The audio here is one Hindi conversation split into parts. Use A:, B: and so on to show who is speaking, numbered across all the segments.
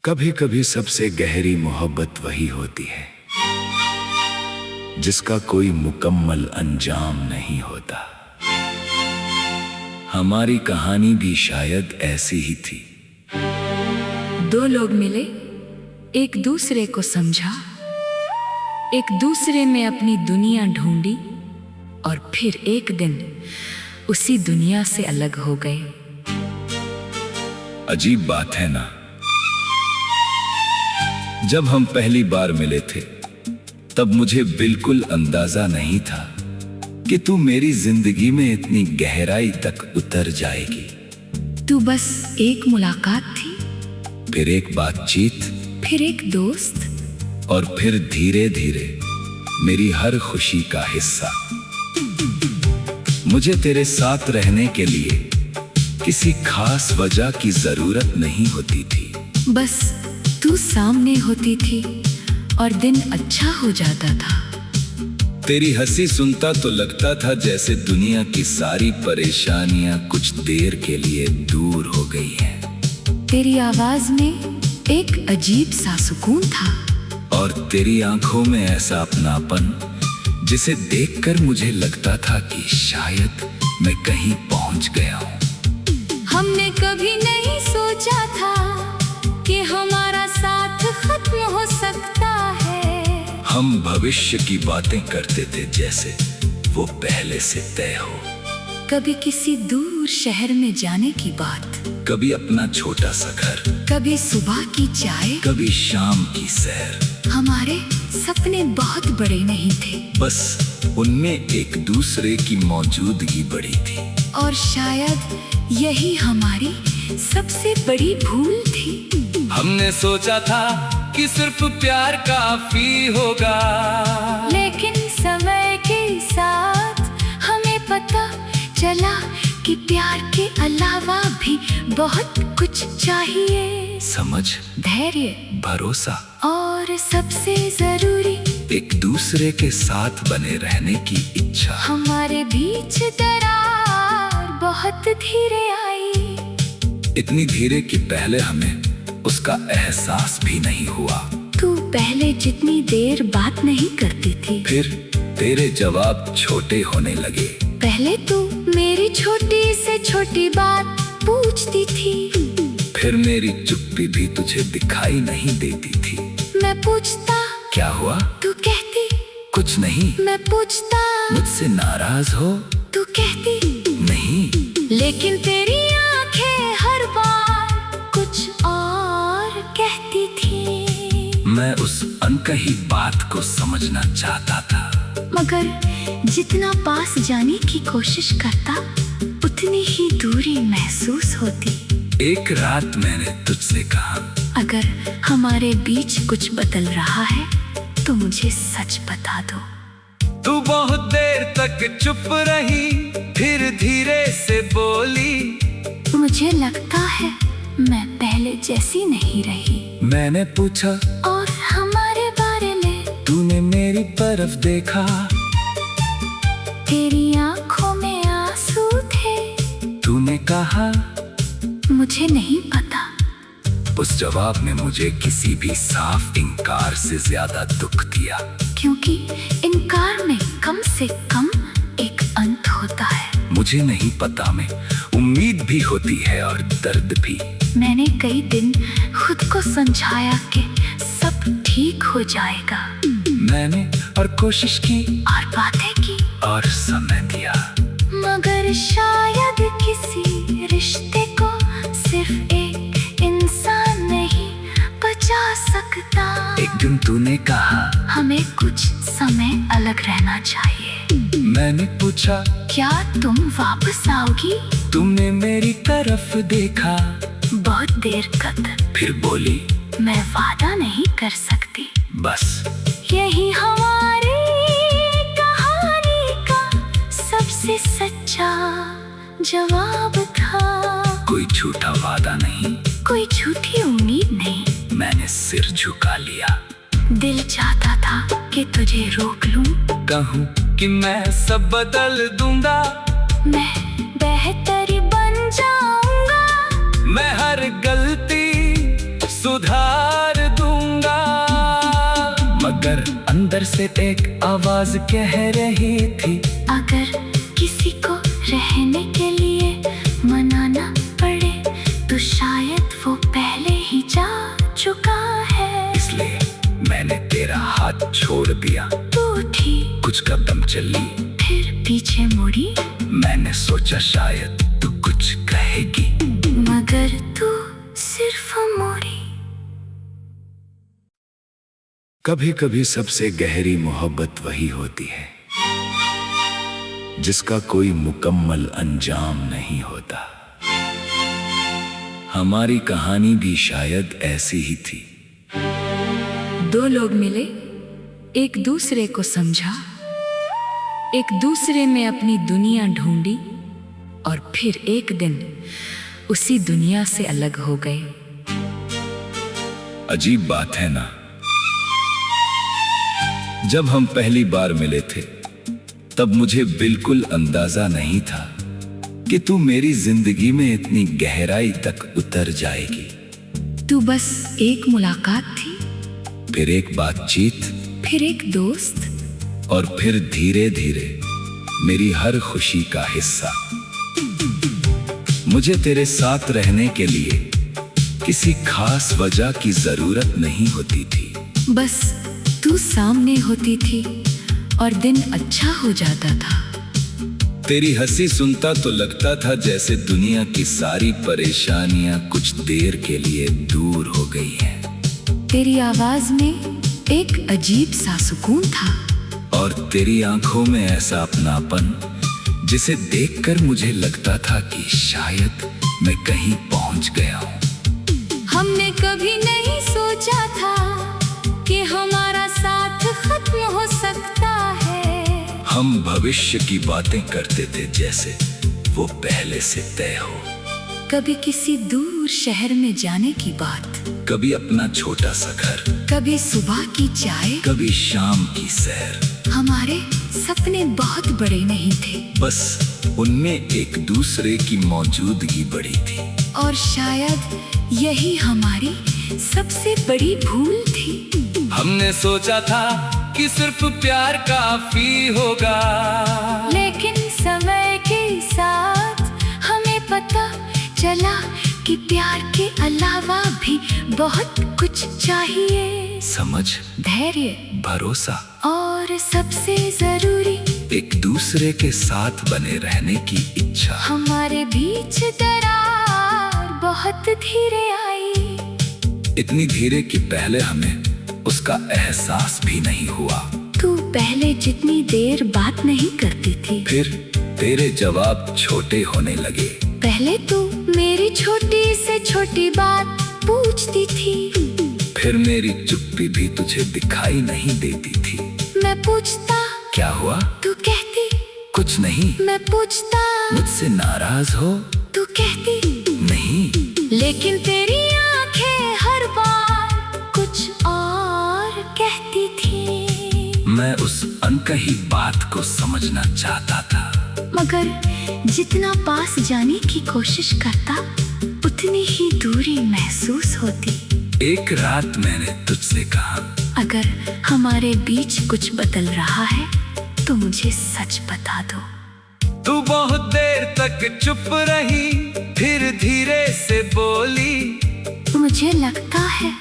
A: कभी कभी सबसे गहरी मोहब्बत वही होती है जिसका कोई मुकम्मल अंजाम नहीं होता। हमारी कहानी भी शायद ऐसी ही थी।
B: दो लोग मिले, एक दूसरे को समझा, एक दूसरे में अपनी दुनिया ढूंढी और फिर एक दिन उसी दुनिया से अलग हो गए।
A: अजीब बात है ना, जब हम पहली बार मिले थे तब मुझे बिल्कुल अंदाजा नहीं था कि तू मेरी जिंदगी में इतनी गहराई तक उतर जाएगी।
B: तू बस एक मुलाकात थी,
A: फिर एक बातचीत,
B: फिर एक दोस्त
A: और फिर धीरे धीरे मेरी हर खुशी का हिस्सा। मुझे तेरे साथ रहने के लिए किसी खास वजह की जरूरत नहीं होती थी,
B: बस तू सामने होती थी और दिन अच्छा हो जाता था।
A: तेरी हंसी सुनता तो लगता था जैसे दुनिया की सारी परेशानियां कुछ देर के लिए दूर हो गई हैं।
B: तेरी आवाज में एक अजीब सा सुकून था
A: और तेरी आंखों में ऐसा अपनापन जिसे देखकर मुझे लगता था कि शायद मैं कहीं पहुंच गया हूं।
B: हमने कभी नहीं सोचा था कि हमारा साथ खत्म हो सकता है।
A: हम भविष्य की बातें करते थे जैसे वो पहले से तय हो।
B: कभी किसी दूर शहर में जाने की बात,
A: कभी अपना छोटा सा घर,
B: कभी सुबह की चाय,
A: कभी शाम की सैर।
B: हमारे सपने बहुत बड़े नहीं थे,
A: बस उनमें एक दूसरे की मौजूदगी बड़ी थी।
B: और शायद यही हमारी सबसे बड़ी भूल थी।
A: हमने सोचा था कि सिर्फ प्यार काफी होगा,
B: लेकिन समय के साथ हमें पता चला कि प्यार के अलावा भी बहुत कुछ चाहिए।
A: समझ,
B: धैर्य,
A: भरोसा
B: और सबसे जरूरी
A: एक दूसरे के साथ बने रहने की इच्छा।
B: हमारे बीच दरार बहुत धीरे आई,
A: इतनी धीरे कि पहले हमें उसका एहसास भी नहीं हुआ।
B: तू पहले जितनी देर बात नहीं करती थी,
A: फिर तेरे जवाब छोटे होने लगे।
B: पहले तू मेरी छोटी से छोटी बात पूछती थी,
A: फिर मेरी चुप्पी भी तुझे दिखाई नहीं देती थी।
B: मैं पूछता
A: क्या हुआ,
B: तू कहती
A: कुछ नहीं।
B: मैं पूछता
A: मुझसे नाराज हो,
B: तू कहती
A: नहीं।
B: लेकिन तेरी आंखें हर बार कुछ और कहती थी।
A: मैं उस अनकही बात को समझना चाहता था,
B: मगर जितना पास जाने की कोशिश करता उतनी ही दूरी महसूस होती।
A: एक रात मैंने तुझसे कहा,
B: अगर हमारे बीच कुछ बदल रहा है तो मुझे सच बता दो।
A: तू बहुत देर तक चुप रही, फिर धीरे से बोली,
B: मुझे लगता है मैं पहले जैसी नहीं रही।
A: मैंने पूछा,
B: और हमारे बारे में?
A: तूने मेरी तरफ देखा,
B: तेरी आंखों में आंसू थे।
A: तूने कहा,
B: मुझे नहीं पता।
A: उस जवाब ने मुझे किसी भी साफ इनकार से ज्यादा दुख दिया,
B: क्योंकि इनकार में कम से कम एक अंत होता है।
A: मुझे नहीं पता, में उम्मीद भी होती है और दर्द भी।
B: मैंने कई दिन खुद को समझाया कि सब ठीक हो जाएगा।
A: मैंने और कोशिश की
B: और बातें की
A: और समय दिया,
B: मगर शायद किसी रिश्ते को सिर्फ एक इंसान नहीं बचा सकता।
A: एक दिन तूने कहा,
B: हमें कुछ समय अलग रहना चाहिए।
A: मैंने पूछा,
B: क्या तुम वापस आओगी?
A: तुमने मेरी तरफ देखा,
B: बहुत देर तक,
A: फिर बोली,
B: मैं वादा नहीं कर सकती।
A: बस
B: यही हमारी कहानी का सबसे सच्चा जवाब था।
A: कोई झूठा वादा नहीं,
B: कोई झूठी उम्मीद नहीं।
A: मैंने सिर झुका लिया।
B: दिल चाहता था कि तुझे रोक लूं,
A: कहूं कि मैं सब बदल दूंगा,
B: मैं बेहतर बन जाऊंगा,
A: मैं हर गलती सुधार से एक आवाज कह रही थी,
B: अगर किसी को रहने के लिए मनाना पड़े तो शायद वो पहले ही जा चुका है।
A: इसलिए मैंने तेरा हाथ छोड़ दिया।
B: तू उठी,
A: कुछ कदम चली,
B: फिर पीछे मुड़ी,
A: मैंने सोचा शायद तू कुछ कहेगी,
B: मगर तू सिर्फ मुड़ी।
A: कभी कभी सबसे गहरी मोहब्बत वही होती है जिसका कोई मुकम्मल अंजाम नहीं होता। हमारी कहानी भी शायद ऐसी ही थी।
B: दो लोग मिले, एक दूसरे को समझा, एक दूसरे में अपनी दुनिया ढूंढी और फिर एक दिन उसी दुनिया से अलग हो गए।
A: अजीब बात है ना, जब हम पहली बार मिले थे तब मुझे बिल्कुल अंदाजा नहीं था कि तू मेरी जिंदगी में इतनी गहराई तक उतर जाएगी।
B: तू बस एक मुलाकात थी,
A: फिर एक बातचीत,
B: फिर एक दोस्त,
A: और फिर धीरे धीरे मेरी हर खुशी का हिस्सा। मुझे तेरे साथ रहने के लिए किसी खास वजह की जरूरत नहीं होती थी,
B: बस तू सामने होती थी और दिन अच्छा हो जाता था।
A: तेरी हंसी सुनता तो लगता था जैसे दुनिया की सारी परेशानियां कुछ देर के लिए दूर हो गई हैं।
B: तेरी आवाज में एक अजीब सा सुकून था
A: और तेरी आंखों में ऐसा अपनापन जिसे देखकर मुझे लगता था कि शायद मैं कहीं पहुंच गया हूं।
B: हमने कभी नहीं सोचा था कि हमारा साथ खत्म हो सकता है।
A: हम भविष्य की बातें करते थे जैसे वो पहले से तय हो।
B: कभी किसी दूर शहर में जाने की बात,
A: कभी अपना छोटा सा घर,
B: कभी सुबह की चाय,
A: कभी शाम की सैर।
B: हमारे सपने बहुत बड़े नहीं थे,
A: बस उनमें एक दूसरे की मौजूदगी बड़ी थी।
B: और शायद यही हमारी सबसे बड़ी भूल थी।
A: हमने सोचा था कि सिर्फ प्यार काफी होगा,
B: लेकिन समय के साथ हमें पता चला कि प्यार के अलावा भी बहुत कुछ चाहिए।
A: समझ,
B: धैर्य,
A: भरोसा
B: और सबसे जरूरी
A: एक दूसरे के साथ बने रहने की इच्छा।
B: हमारे बीच दरार बहुत धीरे आई,
A: इतनी धीरे कि पहले हमें उसका एहसास भी नहीं हुआ।
B: तू पहले जितनी देर बात नहीं करती थी,
A: फिर तेरे जवाब छोटे होने लगे।
B: पहले तू मेरी छोटी से छोटी बात पूछती थी,
A: फिर मेरी चुप्पी भी तुझे दिखाई नहीं देती थी।
B: मैं पूछता
A: क्या हुआ,
B: तू कहती
A: कुछ नहीं।
B: मैं पूछता
A: मुझसे नाराज हो,
B: तू कहती
A: नहीं।
B: लेकिन तेरी आंखें हर बार कुछ और कहती थी।
A: मैं उस अनकही बात को समझना चाहता था,
B: मगर जितना पास जाने की कोशिश करता उतनी ही दूरी महसूस होती।
A: एक रात मैंने तुझसे कहा,
B: अगर हमारे बीच कुछ बदल रहा है तो मुझे सच बता दो।
A: तू बहुत देर तक चुप रही, फिर धीरे से बोली,
B: मुझे लगता है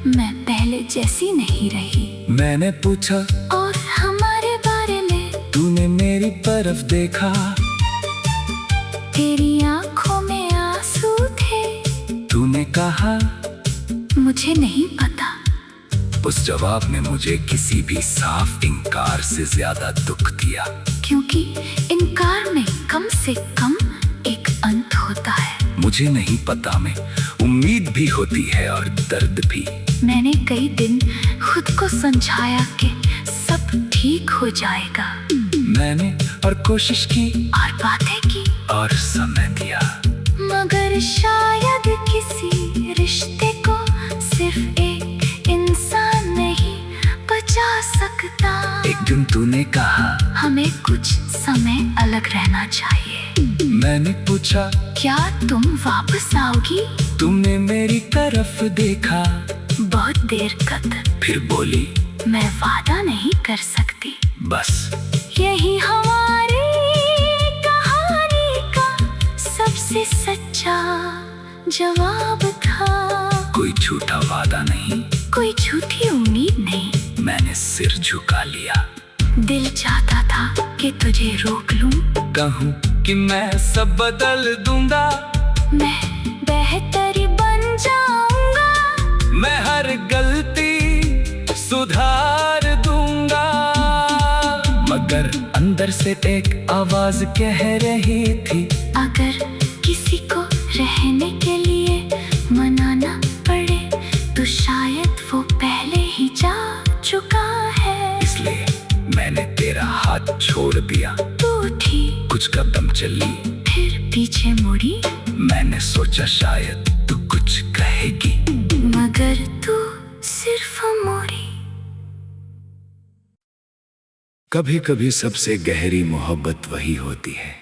B: मैं पहले जैसी नहीं रही।
A: मैंने पूछा,
B: और हमारे बारे में?
A: तूने मेरी तरफ देखा,
B: तेरी आंखों में आंसू थे।
A: तूने कहा,
B: मुझे नहीं पता।
A: उस जवाब ने मुझे किसी भी साफ इनकार से ज्यादा दुख दिया,
B: क्योंकि इनकार में कम से कम एक अंत होता है।
A: मुझे नहीं पता, में उम्मीद भी होती है और दर्द भी।
B: मैंने कई दिन खुद को समझाया कि सब ठीक हो जाएगा।
A: मैंने और कोशिश की
B: और बातें की
A: और समय दिया,
B: मगर शायद किसी रिश्ते को सिर्फ एक इंसान नहीं बचा सकता।
A: एक दिन तूने कहा,
B: हमें कुछ समय अलग रहना चाहिए।
A: मैंने पूछा,
B: क्या तुम वापस आओगी?
A: तुमने मेरी तरफ देखा,
B: बहुत देर तक।
A: फिर बोली,
B: मैं वादा नहीं कर सकती।
A: बस
B: यही हमारी कहानी का सबसे सच्चा जवाब था।
A: कोई झूठा वादा नहीं,
B: कोई झूठी उम्मीद नहीं।
A: मैंने सिर झुका लिया।
B: दिल चाहता था कि तुझे रोक लूं,
A: कहूँ कि मैं सब बदल दूंगा,
B: मैं बेहतर बन जाऊंगा,
A: मैं हर गलती सुधार दूंगा। मगर अंदर से एक आवाज कह रही थी,
B: अगर किसी को रहने के लिए मनाना पड़े तो शायद वो पहले ही जा चुका है।
A: इसलिए मैंने तेरा हाथ छोड़ दिया।
B: तू उठी,
A: कुछ कदम चली,
B: फिर पीछे मुड़ी,
A: मैंने सोचा शायद तू कुछ कहेगी,
B: मगर तू सिर्फ मुड़ी।
A: कभी कभी सबसे गहरी मोहब्बत वही होती है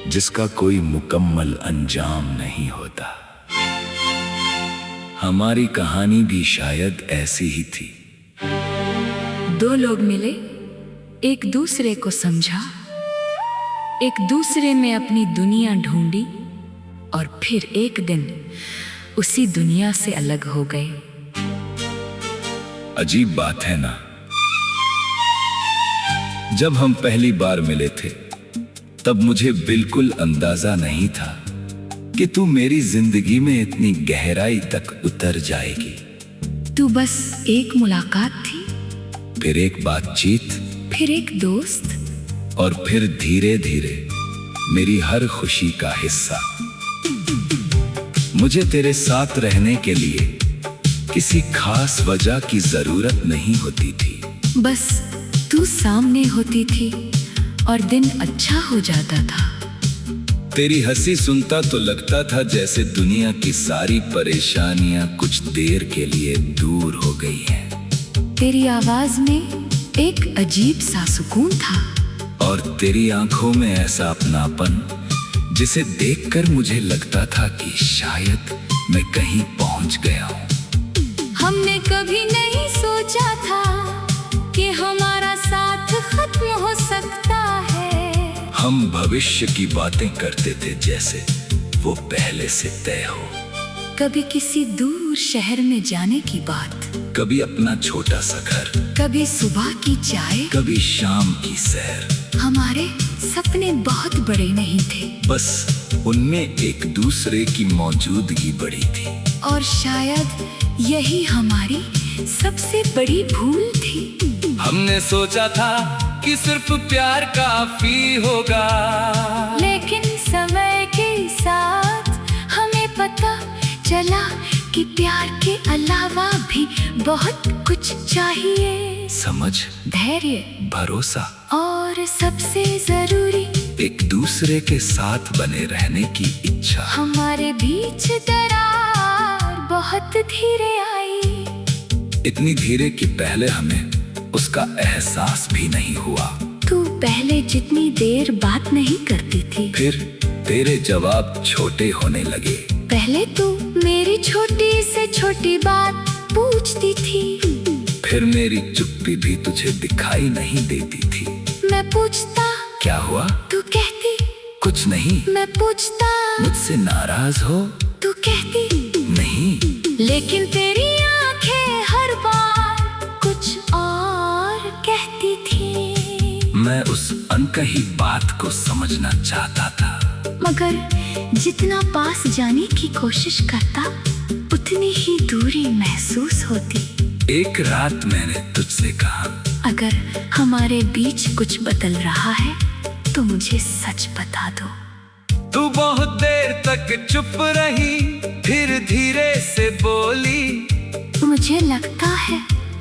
A: जिसका कोई मुकम्मल अंजाम नहीं होता। हमारी कहानी भी शायद ऐसी ही थी।
B: दो लोग मिले, एक दूसरे को समझा, एक दूसरे में अपनी दुनिया ढूंढी और फिर एक दिन उसी दुनिया से अलग हो गए।
A: अजीब बात है ना, जब हम पहली बार मिले थे तब मुझे बिल्कुल अंदाजा नहीं था कि तू मेरी जिंदगी में इतनी गहराई तक उतर जाएगी।
B: तू बस एक मुलाकात थी,
A: फिर एक बातचीत,
B: फिर एक दोस्त,
A: और फिर धीरे धीरे मेरी हर खुशी का हिस्सा। मुझे तेरे साथ रहने के लिए किसी खास वजह की जरूरत नहीं होती थी।
B: बस तू सामने होती थी और दिन अच्छा हो जाता था।
A: तेरी हंसी सुनता तो लगता था जैसे दुनिया की सारी परेशानियां कुछ देर के लिए दूर हो गई हैं।
B: तेरी आवाज में एक अजीब सा सुकून था,
A: और तेरी आंखों में ऐसा अपनापन जिसे देखकर मुझे लगता था कि शायद मैं कहीं पहुंच गया हूं।
B: हमने कभी नहीं सोचा था कि हमारा साथ खत्म हो सकता है।
A: हम भविष्य की बातें करते थे जैसे वो पहले से तय हो।
B: कभी किसी दूर शहर में जाने की बात,
A: कभी अपना छोटा सा घर,
B: कभी सुबह की चाय,
A: कभी शाम की सैर।
B: हमारे सपने बहुत बड़े नहीं थे,
A: बस उनमें एक दूसरे की मौजूदगी बड़ी थी।
B: और शायद यही हमारी सबसे बड़ी भूल थी।
A: हमने सोचा था कि सिर्फ प्यार काफी होगा,
B: लेकिन समय के साथ हमें पता चला कि प्यार के अलावा भी बहुत कुछ चाहिए।
A: समझ,
B: धैर्य,
A: भरोसा,
B: और सबसे जरूरी
A: एक दूसरे के साथ बने रहने की इच्छा।
B: हमारे बीच दरार बहुत धीरे आई,
A: इतनी धीरे कि पहले हमें उसका एहसास भी नहीं हुआ।
B: तू पहले जितनी देर बात नहीं करती थी,
A: फिर तेरे जवाब छोटे होने लगे।
B: पहले तू मेरी छोटी से छोटी बात पूछती थी,
A: फिर मेरी चुप्पी भी तुझे दिखाई नहीं देती थी।
B: मैं पूछता
A: क्या हुआ,
B: तू कहती
A: कुछ नहीं।
B: मैं पूछता
A: मुझसे नाराज हो,
B: तू कहती
A: नहीं।
B: लेकिन तेरी आंखें हर बार कुछ और कहती थी।
A: मैं उस अनकही बात को समझना चाहता था,
B: मगर जितना पास जाने की कोशिश करता उतनी ही दूरी महसूस होती।
A: एक रात मैंने तुझसे कहा,
B: अगर हमारे बीच कुछ बदल रहा है तो मुझे सच बता दो।
A: तू बहुत देर तक चुप रही, फिर धीरे से बोली,
B: मुझे लगता है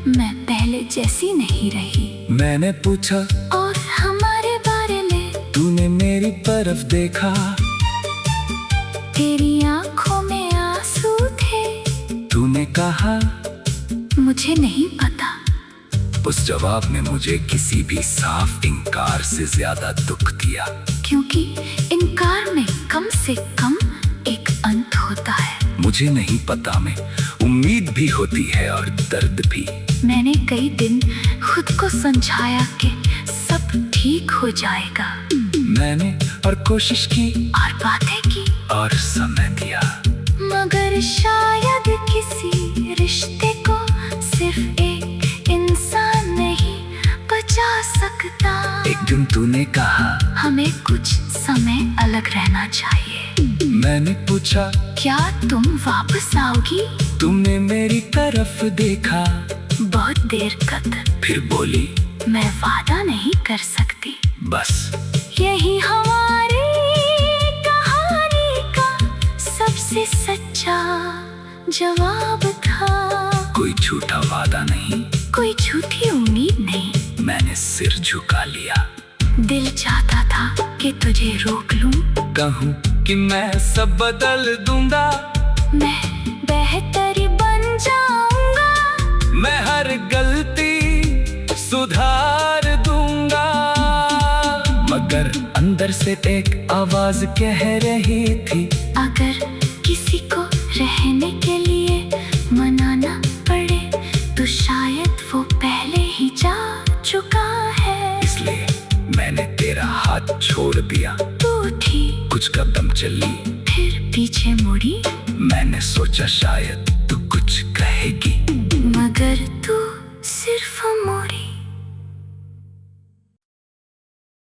B: मैं पहले जैसी नहीं रही।
A: मैंने पूछा,
B: और हमारे बारे में?
A: तूने मेरी तरफ देखा,
B: तेरी आंखों में आंसू थे।
A: तूने कहा,
B: मुझे नहीं पता।
A: उस जवाब ने मुझे किसी भी साफ इनकार से ज्यादा दुख दिया,
B: क्योंकि इनकार में कम से कम एक अंत होता है।
A: मुझे नहीं पता, में उम्मीद भी होती है और दर्द भी।
B: मैंने कई दिन खुद को समझाया कि सब ठीक हो जाएगा,
A: मैंने और कोशिश की
B: और बातें की
A: और समय दिया,
B: मगर शायद किसी रिश्ते को सिर्फ एक इंसान नहीं बचा सकता।
A: एक दिन तूने कहा
B: हमें कुछ समय अलग रहना चाहिए।
A: मैंने पूछा
B: क्या तुम वापस आओगी?
A: तुमने मेरी तरफ देखा,
B: बहुत देर तक
A: फिर बोली
B: मैं वादा नहीं कर सकती।
A: बस
B: यही हमारी कहानी का सबसे सच्चा जवाब था।
A: कोई झूठा वादा नहीं,
B: कोई झूठी उम्मीद नहीं।
A: मैंने सिर झुका लिया।
B: दिल चाहता था कि तुझे रोक लूं,
A: कहूँ कि मैं सब बदल दूंगा,
B: मैं बेहतर बन जाऊंगा,
A: मैं हर गलती सुधार दूंगा, मगर अंदर से एक आवाज कह रही थी
B: अगर किसी को रहने के लिए मनाना पड़े तो शायद वो पहले ही जा चुका है।
A: इसलिए मैंने तेरा हाथ छोड़ दिया।
B: तू उठी,
A: कुछ कदम चली,
B: फिर पीछे मुड़ी,
A: मैंने सोचा शायद तू कुछ कहेगी,
B: मगर तू सिर्फ मुड़ी।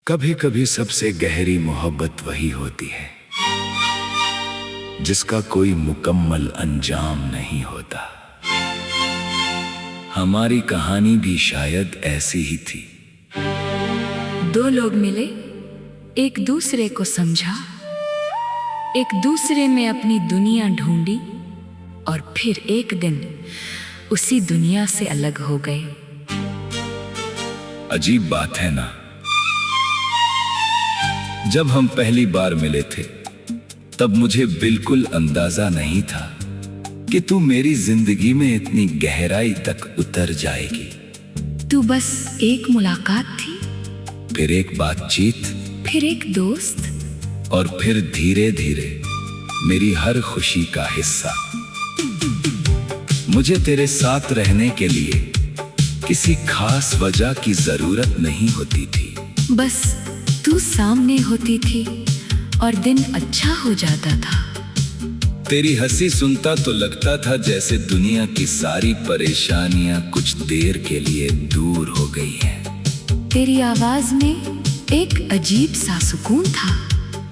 A: कभी कभी सबसे गहरी मोहब्बत वही होती है जिसका कोई मुकम्मल अंजाम नहीं होता। हमारी कहानी भी शायद ऐसी ही थी।
B: दो लोग मिले, एक दूसरे को समझा, एक दूसरे में अपनी दुनिया ढूंढी और फिर एक दिन उसी दुनिया से अलग हो गए।
A: अजीब बात है ना, जब हम पहली बार मिले थे तब मुझे बिल्कुल अंदाजा नहीं था कि तू मेरी जिंदगी में इतनी गहराई तक उतर जाएगी।
B: तू बस एक मुलाकात थी,
A: फिर एक बातचीत,
B: फिर एक दोस्त,
A: और फिर धीरे धीरे मेरी हर खुशी का हिस्सा। मुझे तेरे साथ रहने के लिए किसी खास वजह की जरूरत नहीं होती थी,
B: बस तू सामने होती थी और दिन अच्छा हो जाता था।
A: तेरी हंसी सुनता तो लगता था जैसे दुनिया की सारी परेशानियां कुछ देर के लिए दूर हो गई हैं।
B: तेरी आवाज में एक अजीब सा सुकून था,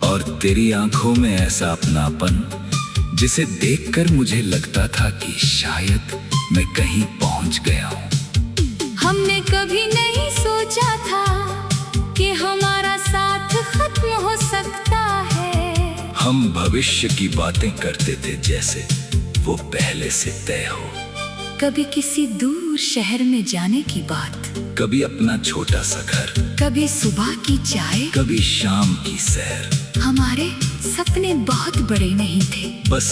A: और तेरी आंखों में ऐसा अपनापन जिसे देखकर मुझे लगता था कि शायद मैं कहीं पहुंच गया हूं।
B: हमने कभी नहीं सोचा था कि हमारा साथ खत्म हो सकता है।
A: हम भविष्य की बातें करते थे जैसे वो पहले से तय हो।
B: कभी किसी दूर शहर में जाने की बात,
A: कभी अपना छोटा सा घर,
B: कभी सुबह की चाय,
A: कभी शाम की सैर।
B: हमारे सपने बहुत बड़े नहीं थे,
A: बस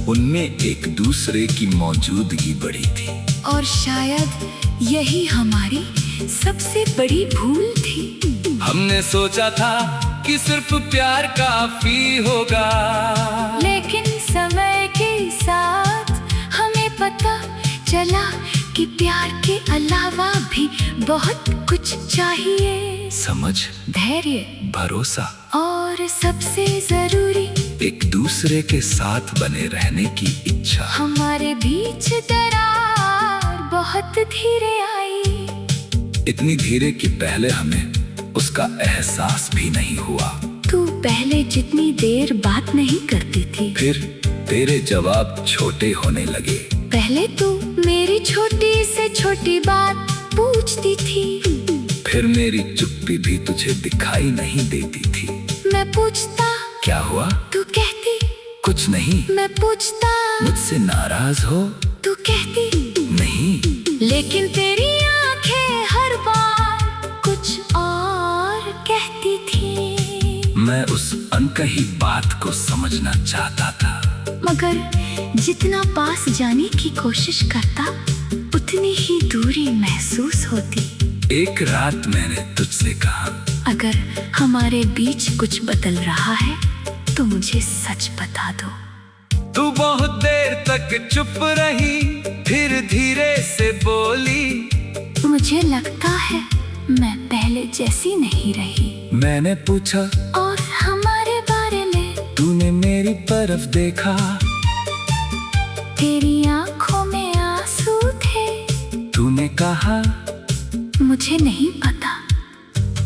A: उनमें एक दूसरे की मौजूदगी बड़ी थी।
B: और शायद यही हमारी सबसे बड़ी भूल थी।
A: हमने सोचा था कि सिर्फ प्यार काफी होगा,
B: लेकिन समय के साथ हमें पता चला कि प्यार के अलावा भी बहुत कुछ चाहिए।
A: समझ,
B: धैर्य,
A: भरोसा,
B: और सबसे जरूरी
A: एक दूसरे के साथ बने रहने की इच्छा।
B: हमारे बीच दरार बहुत धीरे आई,
A: इतनी धीरे कि पहले हमें उसका एहसास भी नहीं हुआ।
B: तू पहले जितनी देर बात नहीं करती थी,
A: फिर तेरे जवाब छोटे होने लगे।
B: पहले तू मेरी छोटी से छोटी बात पूछती थी,
A: फिर मेरी चुप्पी भी तुझे दिखाई नहीं देती थी।
B: मैं पूछता
A: क्या हुआ,
B: तू कहती
A: कुछ नहीं।
B: मैं पूछता
A: मुझसे नाराज हो,
B: तू कहती
A: नहीं।
B: लेकिन तेरी आंखें हर बार कुछ और कहती थी।
A: मैं उस अनकही बात को समझना चाहता था,
B: मगर जितना पास जाने की कोशिश करता उतनी ही दूरी महसूस होती।
A: एक रात मैंने तुझसे कहा,
B: अगर हमारे बीच कुछ बदल रहा है तो मुझे सच बता दो।
A: तू बहुत देर तक चुप रही, फिर धीरे से बोली,
B: मुझे लगता है मैं पहले जैसी नहीं रही।
A: मैंने पूछा
B: और हमारे बारे में
A: तूने मेरी तरफ देखा,
B: तेरी आंखों में आंसू थे।
A: तूने कहा
B: मुझे नहीं पता।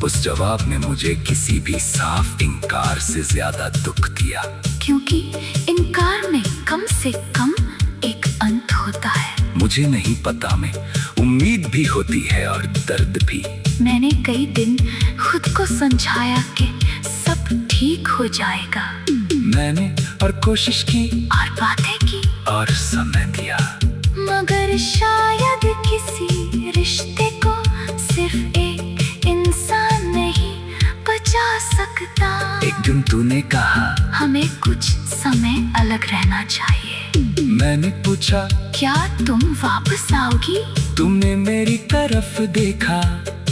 A: उस जवाब ने मुझे किसी भी साफ इनकार से ज्यादा दुख दिया,
B: क्योंकि इनकार में कम से कम एक अंत होता है।
A: मुझे नहीं पता में उम्मीद भी होती है और दर्द भी।
B: मैंने कई दिन खुद को समझाया कि सब ठीक हो जाएगा।
A: मैंने और कोशिश की
B: और बातें की
A: और समय दिया,
B: मगर शायद किसी रिश्ते को सिर्फ एक इंसान नहीं बचा सकता।
A: एक दिन तूने कहा
B: हमें कुछ समय अलग रहना चाहिए।
A: मैंने पूछा
B: क्या तुम वापस आओगी?
A: तुमने मेरी तरफ देखा,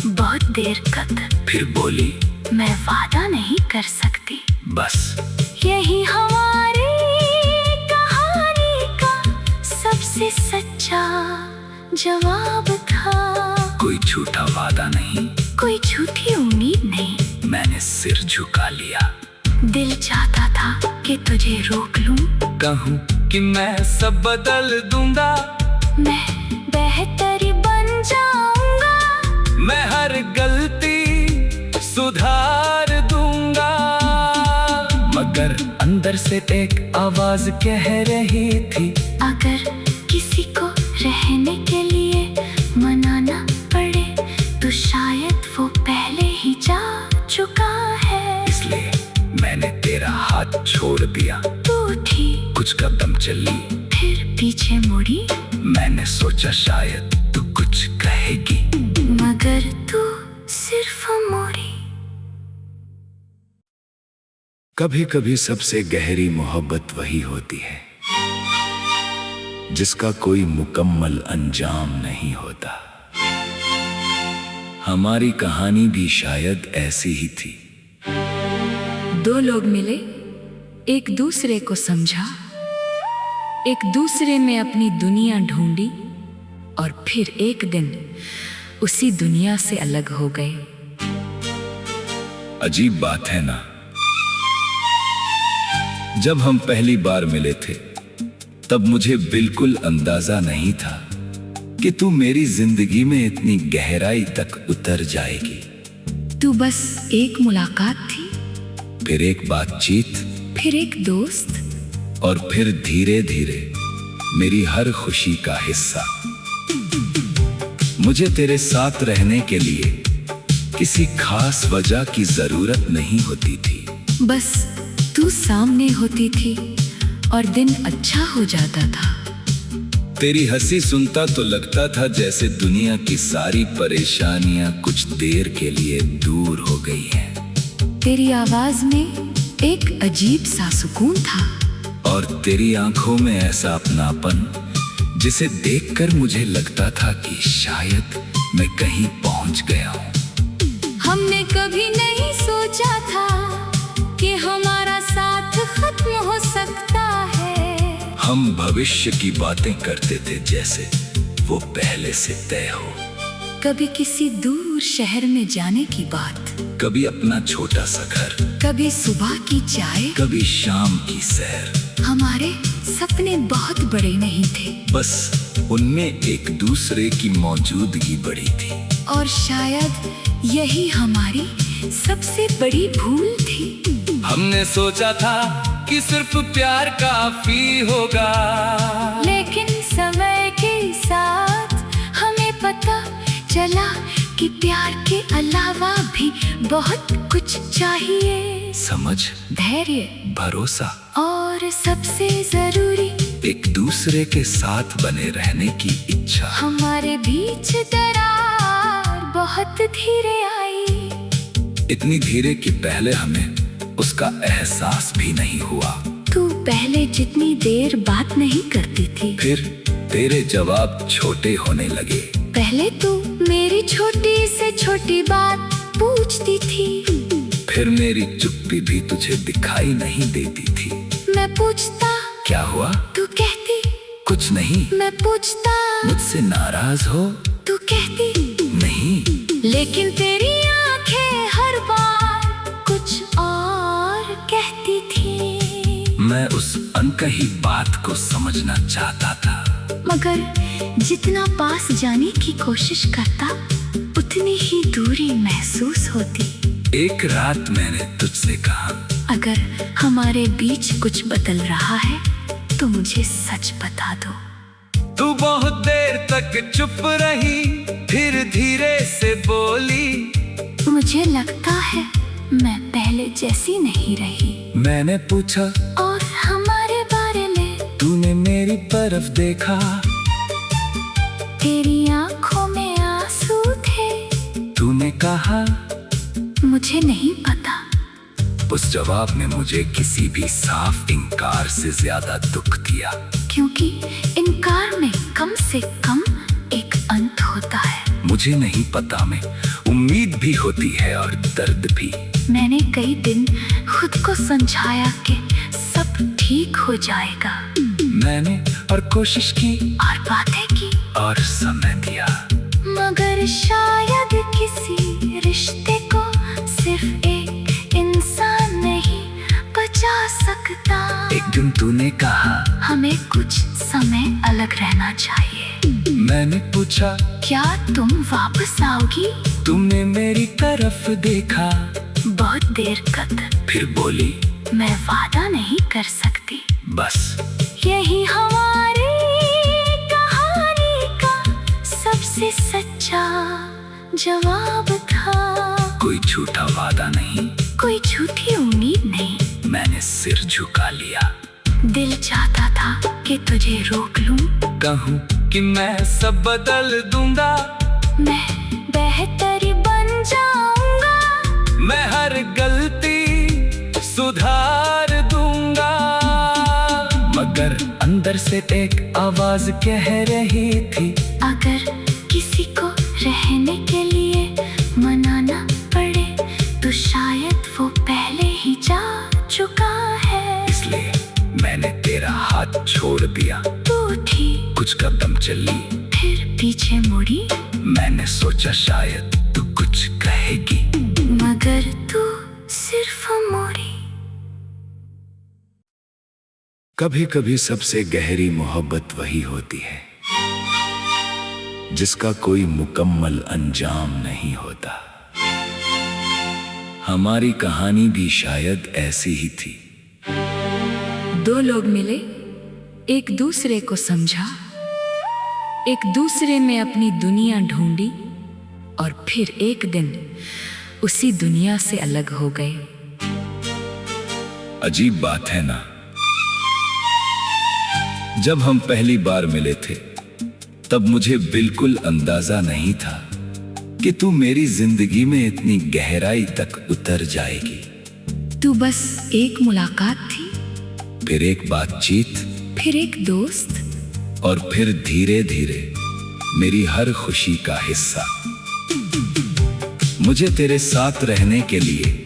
B: बहुत देर तक।
A: फिर बोली
B: मैं वादा नहीं कर सकती।
A: बस
B: यही हमारी कहानी का सबसे सच्चा जवाब था।
A: कोई झूठा वादा नहीं,
B: कोई झूठी उम्मीद नहीं।
A: मैंने सिर झुका लिया।
B: दिल चाहता था कि तुझे रोक लूं,
A: कहूँ कि मैं सब बदल दूंगा,
B: मैं बेहतर बन जाऊंगा,
A: मैं हर गलती सुधार दूंगा। मगर अंदर से एक आवाज कह रही थी,
B: अगर किसी को रहने के लिए मनाना पड़े तो शायद वो पहले ही जा चुका है।
A: इसलिए मैंने तेरा हाथ छोड़ दिया।
B: तू उठी,
A: कुछ कदम चली,
B: फिर पीछे मुड़ी।
A: मैंने सोचा शायद तू कुछ कहेगी,
B: मगर तू सिर्फ मुड़ी।
A: कभी कभी सबसे गहरी मोहब्बत वही होती है जिसका कोई मुकम्मल अंजाम नहीं होता। हमारी कहानी भी शायद ऐसी ही थी।
B: दो लोग मिले, एक दूसरे को समझा, एक दूसरे में अपनी दुनिया ढूंढी और फिर एक दिन उसी दुनिया से अलग हो गए।
A: अजीब बात है ना, जब हम पहली बार मिले थे तब मुझे बिल्कुल अंदाजा नहीं था कि तू मेरी जिंदगी में इतनी गहराई तक उतर जाएगी।
B: तू बस एक मुलाकात थी,
A: फिर एक बातचीत,
B: फिर एक दोस्त,
A: और फिर धीरे धीरे मेरी हर खुशी का हिस्सा। मुझे तेरे साथ रहने के लिए किसी खास वजह की जरूरत नहीं होती थी,
B: बस तू सामने होती थी और दिन अच्छा हो जाता था।
A: तेरी हंसी सुनता तो लगता था जैसे दुनिया की सारी परेशानियां कुछ देर के लिए दूर हो गई हैं।
B: तेरी आवाज में एक अजीब सा सुकून था,
A: और तेरी आंखों में ऐसा अपनापन जिसे देखकर मुझे लगता था कि शायद मैं कहीं पहुंच गया हूं।
B: हमने कभी नहीं सोचा था कि हमारा साथ खत्म हो सकता है।
A: हम भविष्य की बातें करते थे जैसे वो पहले से तय हो।
B: कभी किसी दूर शहर में जाने की बात,
A: कभी अपना छोटा सा घर,
B: कभी सुबह की चाय,
A: कभी शाम की सैर।
B: हमारे सपने बहुत बड़े नहीं थे,
A: बस उनमें एक दूसरे की मौजूदगी बड़ी थी।
B: और शायद यही हमारी सबसे बड़ी भूल थी।
A: हमने सोचा था कि सिर्फ प्यार काफी होगा,
B: लेकिन समय के साथ हमें पता चला कि प्यार के अलावा भी बहुत कुछ चाहिए।
A: समझ,
B: धैर्य,
A: भरोसा,
B: और सबसे जरूरी
A: एक दूसरे के साथ बने रहने की इच्छा।
B: हमारे बीच दरार बहुत धीरे आई,
A: इतनी धीरे कि पहले हमें उसका एहसास भी नहीं हुआ।
B: तू पहले जितनी देर बात नहीं करती थी,
A: फिर तेरे जवाब छोटे होने लगे।
B: पहले तू मेरी छोटी से छोटी बात पूछती थी,
A: फिर मेरी चुप्पी भी तुझे दिखाई नहीं देती थी।
B: मैं पूछता
A: क्या हुआ,
B: तू कहती
A: कुछ नहीं।
B: मैं पूछता
A: मुझसे नाराज हो,
B: तू कहती लेकिन तेरी आंखें हर बार कुछ और कहती थी।
A: मैं उस अनकही बात को समझना चाहता था,
B: मगर जितना पास जाने की कोशिश करता उतनी ही दूरी महसूस होती।
A: एक रात मैंने तुझसे कहा,
B: अगर हमारे बीच कुछ बदल रहा है तो मुझे सच बता दो।
A: तू बहुत देर तक चुप रही, फिर धीरे से बोली,
B: मुझे लगता है मैं पहले जैसी नहीं रही।
A: मैंने पूछा,
B: और हमारे बारे में?
A: तूने मेरी तरफ देखा,
B: तेरी आंखों में आंसू थे।
A: तूने कहा,
B: मुझे नहीं पता।
A: उस जवाब ने मुझे किसी भी साफ इनकार से ज्यादा दुख दिया,
B: क्योंकि इनकार में कम से कम एक अंत होता है।
A: मुझे नहीं पता, में उम्मीद भी होती है और दर्द भी।
B: मैंने कई दिन खुद को समझाया कि सब ठीक हो जाएगा।
A: मैंने और कोशिश की
B: और बातें की
A: और समय दिया,
B: मगर शायद किसी रिश्ते को सिर्फ एक इंसान नहीं बचा सकता।
A: एक दिन तूने कहा,
B: हमें कुछ समय अलग रहना चाहिए।
A: मैंने पूछा,
B: क्या तुम वापस आओगी?
A: तुमने मेरी तरफ देखा,
B: बहुत देर तक।
A: फिर बोली,
B: मैं वादा नहीं कर सकती।
A: बस
B: यही हमारी कहानी का सबसे सच्चा जवाब था।
A: कोई झूठा वादा नहीं,
B: कोई झूठी उम्मीद नहीं।
A: मैंने सिर झुका लिया।
B: दिल चाहता था कि तुझे रोक लूं,
A: कहूं कि मैं सब बदल दूंगा,
B: मैं बेहतर बन जाऊंगा,
A: मैं हर गलती सुधार दूंगा, मगर अंदर से एक आवाज कह रही थी,
B: अगर किसी को रहने के लिए मनाना पड़े तो शायद वो पहले ही जा चुका है।
A: इसलिए मैंने तेरा हाथ छोड़ दिया।
B: तू उठी,
A: कुछ कदम चली,
B: फिर पीछे मुड़ी।
A: मैंने सोचा शायद तू कुछ कहेगी,
B: मगर तू सिर्फ मुड़ी।
A: कभी कभी सबसे गहरी मोहब्बत वही होती है जिसका कोई मुकम्मल अंजाम नहीं होता। हमारी कहानी भी शायद ऐसी ही थी।
B: दो लोग मिले, एक दूसरे को समझा, एक दूसरे में अपनी दुनिया ढूंढी और फिर एक दिन उसी दुनिया से अलग हो गए।
A: अजीब बात है ना, जब हम पहली बार मिले थे तब मुझे बिल्कुल अंदाजा नहीं था कि तू मेरी जिंदगी में इतनी गहराई तक उतर जाएगी।
B: तू बस एक मुलाकात थी,
A: फिर एक बातचीत,
B: फिर एक दोस्त,
A: और फिर धीरे धीरे मेरी हर खुशी का हिस्सा। मुझे तेरे साथ रहने के लिए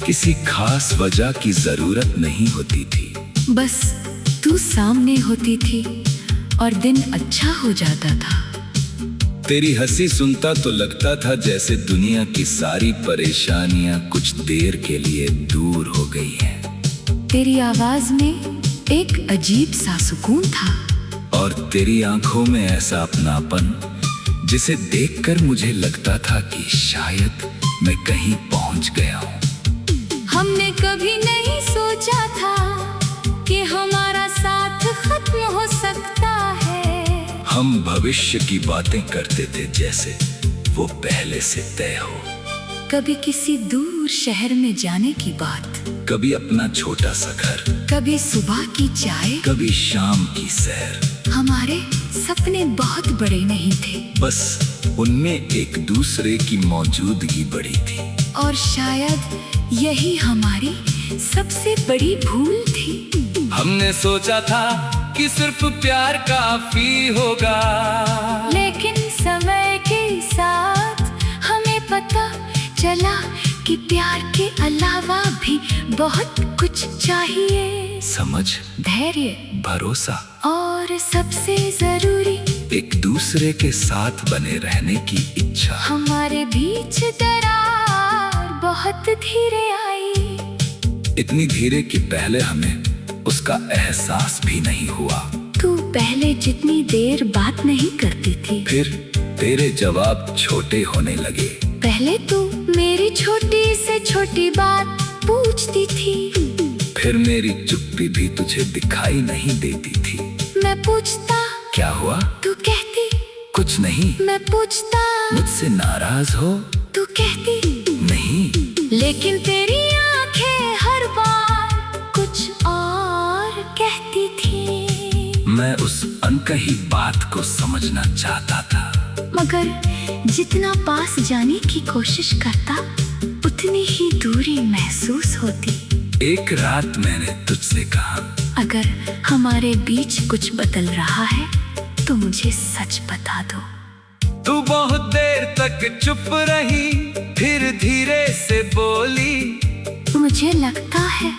A: किसी खास वजह की जरूरत नहीं होती थी,
B: बस तू सामने होती थी और दिन अच्छा हो जाता था।
A: तेरी हंसी सुनता तो लगता था जैसे दुनिया की सारी परेशानियां कुछ देर के लिए दूर हो गई हैं।
B: तेरी आवाज में एक अजीब सा सुकून था,
A: और तेरी आंखों में ऐसा अपनापन जिसे देखकर मुझे लगता था कि शायद मैं कहीं पहुंच गया हूं।
B: हमने कभी नहीं सोचा था कि हमारा साथ खत्म हो सकता है।
A: हम भविष्य की बातें करते थे जैसे वो पहले से तय हो।
B: कभी किसी दूर शहर में जाने की बात,
A: कभी अपना छोटा सा घर,
B: कभी सुबह की चाय,
A: कभी शाम की सैर।
B: हमारे सपने बहुत बड़े नहीं थे,
A: बस उनमें एक दूसरे की मौजूदगी बड़ी थी।
B: और शायद यही हमारी सबसे बड़ी भूल थी।
A: हमने सोचा था कि सिर्फ प्यार काफी होगा,
B: लेकिन समय के साथ हमें पता चला कि प्यार के अलावा भी बहुत कुछ चाहिए।
A: समझ,
B: धैर्य,
A: भरोसा,
B: और सबसे जरूरी
A: एक दूसरे के साथ बने रहने की इच्छा।
B: हमारे बीच दरार बहुत धीरे आई,
A: इतनी धीरे कि पहले हमें उसका एहसास भी नहीं हुआ।
B: तू पहले जितनी देर बात नहीं करती थी,
A: फिर तेरे जवाब छोटे होने लगे।
B: पहले तू मेरी छोटी से छोटी बात पूछती थी,
A: फिर मेरी चुप्पी भी तुझे दिखाई नहीं देती थी।
B: मैं पूछता
A: क्या हुआ?
B: तू कहती
A: कुछ नहीं।
B: मैं पूछता
A: मुझसे नाराज हो?
B: तू कहती
A: नहीं।
B: लेकिन तेरी आंखें हर बार कुछ और कहती थी।
A: मैं उस अनकही बात को समझना चाहता था,
B: मगर जितना पास जाने की कोशिश करता, उतनी ही दूरी महसूस होती।
A: एक रात मैंने तुझसे कहा,
B: अगर हमारे बीच कुछ बदल रहा है तो मुझे सच बता दो।
A: तू बहुत देर तक चुप रही, फिर धीरे से बोली,
B: मुझे लगता है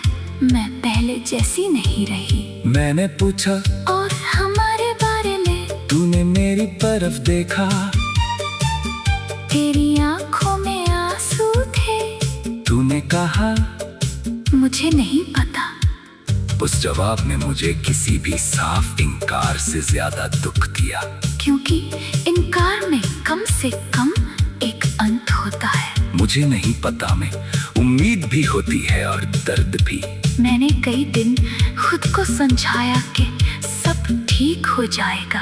B: मैं पहले जैसी नहीं रही।
A: मैंने पूछा,
B: और हमारे बारे में?
A: तूने मेरी तरफ देखा,
B: तेरी आंखों में आंसू थे।
A: तूने कहा,
B: मुझे नहीं पता।
A: उस जवाब ने मुझे किसी भी साफ इनकार से ज्यादा दुख दिया,
B: क्योंकि इनकार में कम से कम एक अंत होता है।
A: मुझे नहीं पता, में उम्मीद भी होती है और दर्द भी।
B: मैंने कई दिन खुद को समझाया कि सब ठीक हो जाएगा।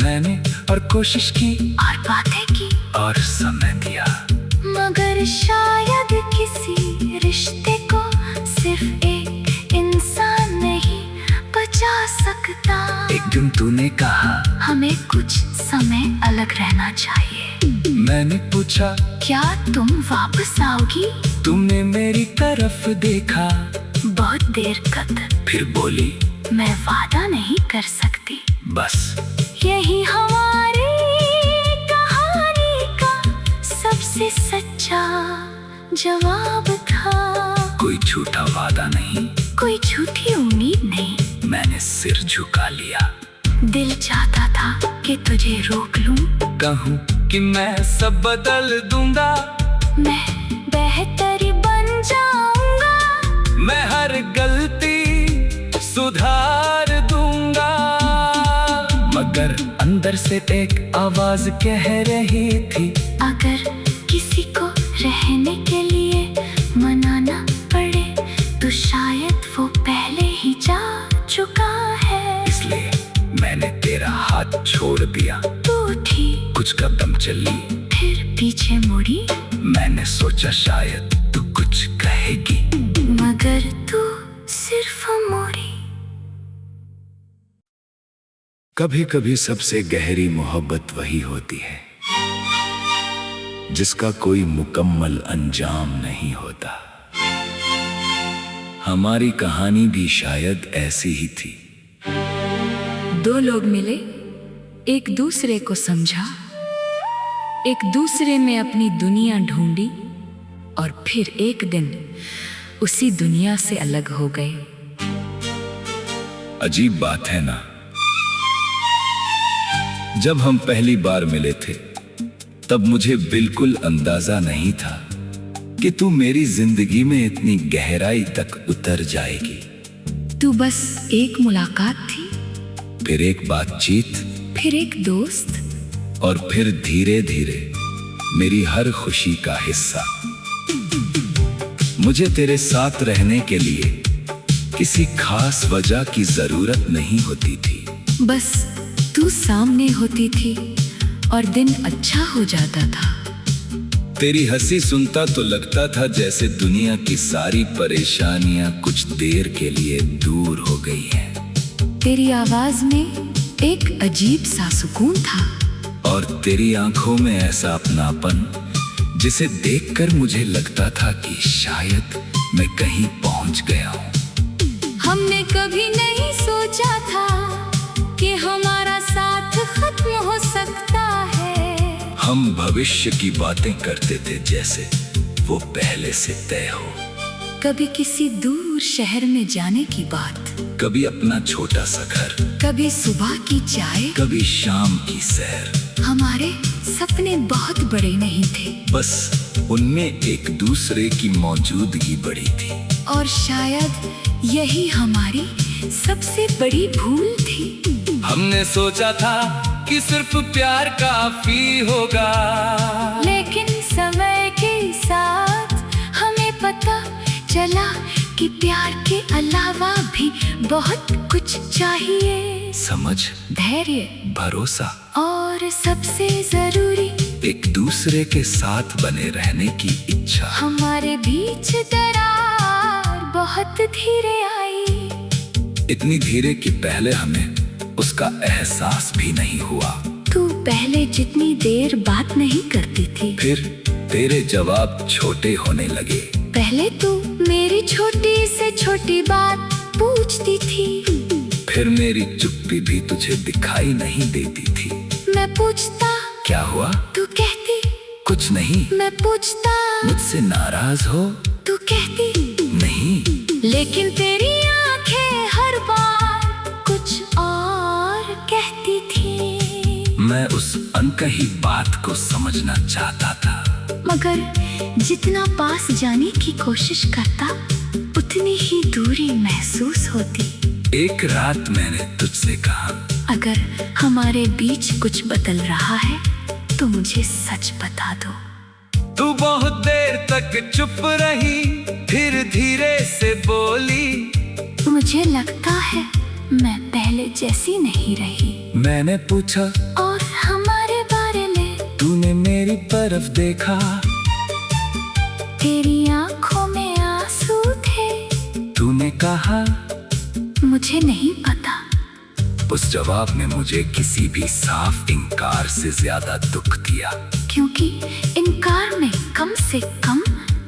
A: मैंने और कोशिश की
B: और बातें की
A: और समय दिया,
B: मगर शायद किसी रिश्ते को सिर्फ एक इंसान नहीं बचा सकता।
A: एक दिन तूने कहा,
B: हमें कुछ समय अलग रहना चाहिए।
A: मैंने पूछा,
B: क्या तुम वापस आओगी?
A: तुमने मेरी तरफ देखा,
B: बहुत देर तक।
A: फिर बोली,
B: मैं वादा नहीं कर सकती।
A: बस
B: यही हमारी कहानी का सबसे सच्चा जवाब था।
A: कोई झूठा वादा नहीं,
B: कोई झूठी उम्मीद नहीं।
A: मैंने सिर झुका लिया।
B: दिल चाहता था कि तुझे रोक लूं,
A: कहूँ कि मैं सब बदल दूंगा,
B: मैं बेहतर बन जाऊंगा,
A: मैं हर गलती सुधार दूंगा। मगर अंदर से एक आवाज कह रही थी,
B: अगर किसी को रहने के लिए मनाना पड़े तो शायद वो पहले ही जा चुका है।
A: इसलिए मैंने तेरा हाथ छोड़ दिया।
B: तू उठी,
A: कुछ कदम चली,
B: फिर पीछे मुड़ी।
A: मैंने सोचा शायद तू कुछ कहेगी,
B: मगर तू सिर्फ मुड़ी।
A: कभी कभी सबसे गहरी मोहब्बत वही होती है जिसका कोई मुकम्मल अंजाम नहीं होता। हमारी कहानी भी शायद ऐसी ही थी।
B: दो लोग मिले, एक दूसरे को समझा, एक दूसरे में अपनी दुनिया ढूंढी और फिर एक दिन उसी दुनिया से अलग हो गए।
A: अजीब बात है ना, जब हम पहली बार मिले थे तब मुझे बिल्कुल अंदाजा नहीं था कि तू मेरी जिंदगी में इतनी गहराई तक उतर जाएगी।
B: तू बस एक मुलाकात थी,
A: फिर एक बातचीत,
B: फिर एक दोस्त,
A: और फिर धीरे धीरे मेरी हर खुशी का हिस्सा। मुझे तेरे साथ रहने के लिए किसी खास वजह की जरूरत नहीं होती थी,
B: बस तू सामने होती थी और दिन अच्छा हो जाता था।
A: तेरी हंसी सुनता तो लगता था जैसे दुनिया की सारी परेशानियां कुछ देर के लिए दूर हो गई हैं।
B: तेरी आवाज में एक अजीब सा सुकून था,
A: और तेरी आंखों में ऐसा अपनापन जिसे देखकर मुझे लगता था कि शायद मैं कहीं पहुंच गया हूं।
B: हमने कभी नहीं सोचा था कि हमारा साथ खत्म हो सकता है।
A: हम भविष्य की बातें करते थे जैसे वो पहले से तय हो।
B: कभी किसी दूर शहर में जाने की बात,
A: कभी अपना छोटा सा घर,
B: कभी सुबह की चाय।
A: कभी शाम की सैर।
B: हमारे सपने बहुत बड़े नहीं थे,
A: बस उनमें एक दूसरे की मौजूदगी बड़ी थी।
B: और शायद यही हमारी सबसे बड़ी भूल थी।
A: हमने सोचा था कि सिर्फ प्यार काफी होगा,
B: लेकिन समय के साथ हमें पता चला कि प्यार के अलावा भी बहुत कुछ चाहिए।
A: समझ,
B: धैर्य,
A: भरोसा
B: और सबसे जरूरी
A: एक दूसरे के साथ बने रहने की इच्छा।
B: हमारे बीच दरार बहुत धीरे आई,
A: इतनी धीरे कि पहले हमें उसका एहसास भी नहीं हुआ।
B: तू पहले जितनी देर बात नहीं करती थी,
A: फिर तेरे जवाब छोटे होने लगे।
B: पहले तू मेरी छोटी से छोटी बात पूछती थी,
A: फिर मेरी चुप्पी भी तुझे दिखाई नहीं देती थी।
B: मैं पूछता
A: क्या हुआ,
B: तू कहती
A: कुछ नहीं।
B: मैं पूछता
A: मुझसे नाराज हो,
B: तू कहती
A: नहीं।
B: लेकिन तेरी आंखें हर बार कुछ और कहती थी।
A: मैं उस अनकही बात को समझना चाहता था,
B: मगर जितना पास जाने की कोशिश करता, उतनी ही दूरी महसूस होती।
A: एक रात मैंने तुझसे कहा,
B: अगर हमारे बीच कुछ बदल रहा है तो मुझे सच बता दो।
A: तू बहुत देर तक चुप रही, फिर धीरे से बोली,
B: मुझे लगता है मैं पहले जैसी नहीं रही।
A: मैंने पूछा,
B: और हमारे बारे में?
A: तूने मेरी तरफ देखा,
B: तेरी आंखों में आंसू थे।
A: तूने कहा,
B: मुझे नहीं पता।
A: उस जवाब ने मुझे किसी भी साफ इनकार से ज्यादा दुख दिया,
B: क्योंकि इनकार में कम से कम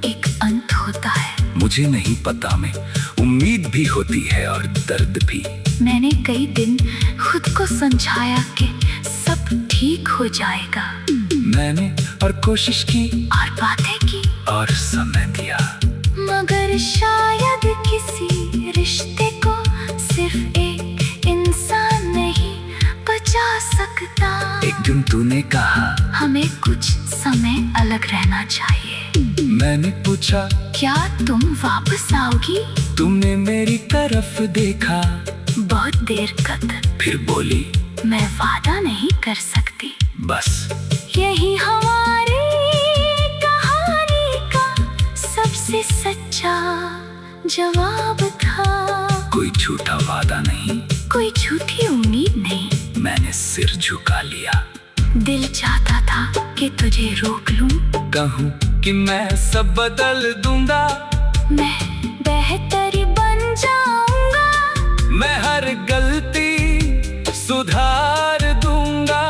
B: एक अंत होता है।
A: मुझे नहीं पता, में उम्मीद भी होती है और दर्द भी।
B: मैंने कई दिन खुद को समझाया कि सब ठीक हो जाएगा।
A: मैंने और कोशिश की,
B: और बातें की,
A: और समय दिया,
B: मगर शायद किसी रिश्ते को सिर्फ एक इंसान नहीं बचा सकता।
A: एक दिन तूने कहा,
B: हमें कुछ समय अलग रहना चाहिए।
A: मैंने पूछा,
B: क्या तुम वापस आओगी?
A: तुमने मेरी तरफ देखा,
B: बहुत देर तक।
A: फिर बोली,
B: मैं वादा नहीं कर सकती।
A: बस
B: यही हमारी कहानी का सबसे सच्चा जवाब था।
A: कोई झूठा वादा नहीं,
B: कोई झूठी उम्मीद नहीं।
A: मैंने सिर झुका लिया।
B: दिल चाहता था कि तुझे रोक लूं,
A: कहूं कि मैं सब बदल दूंगा,
B: मैं बेहतर बन जाऊंगा,
A: मैं हर गलती सुधार दूंगा।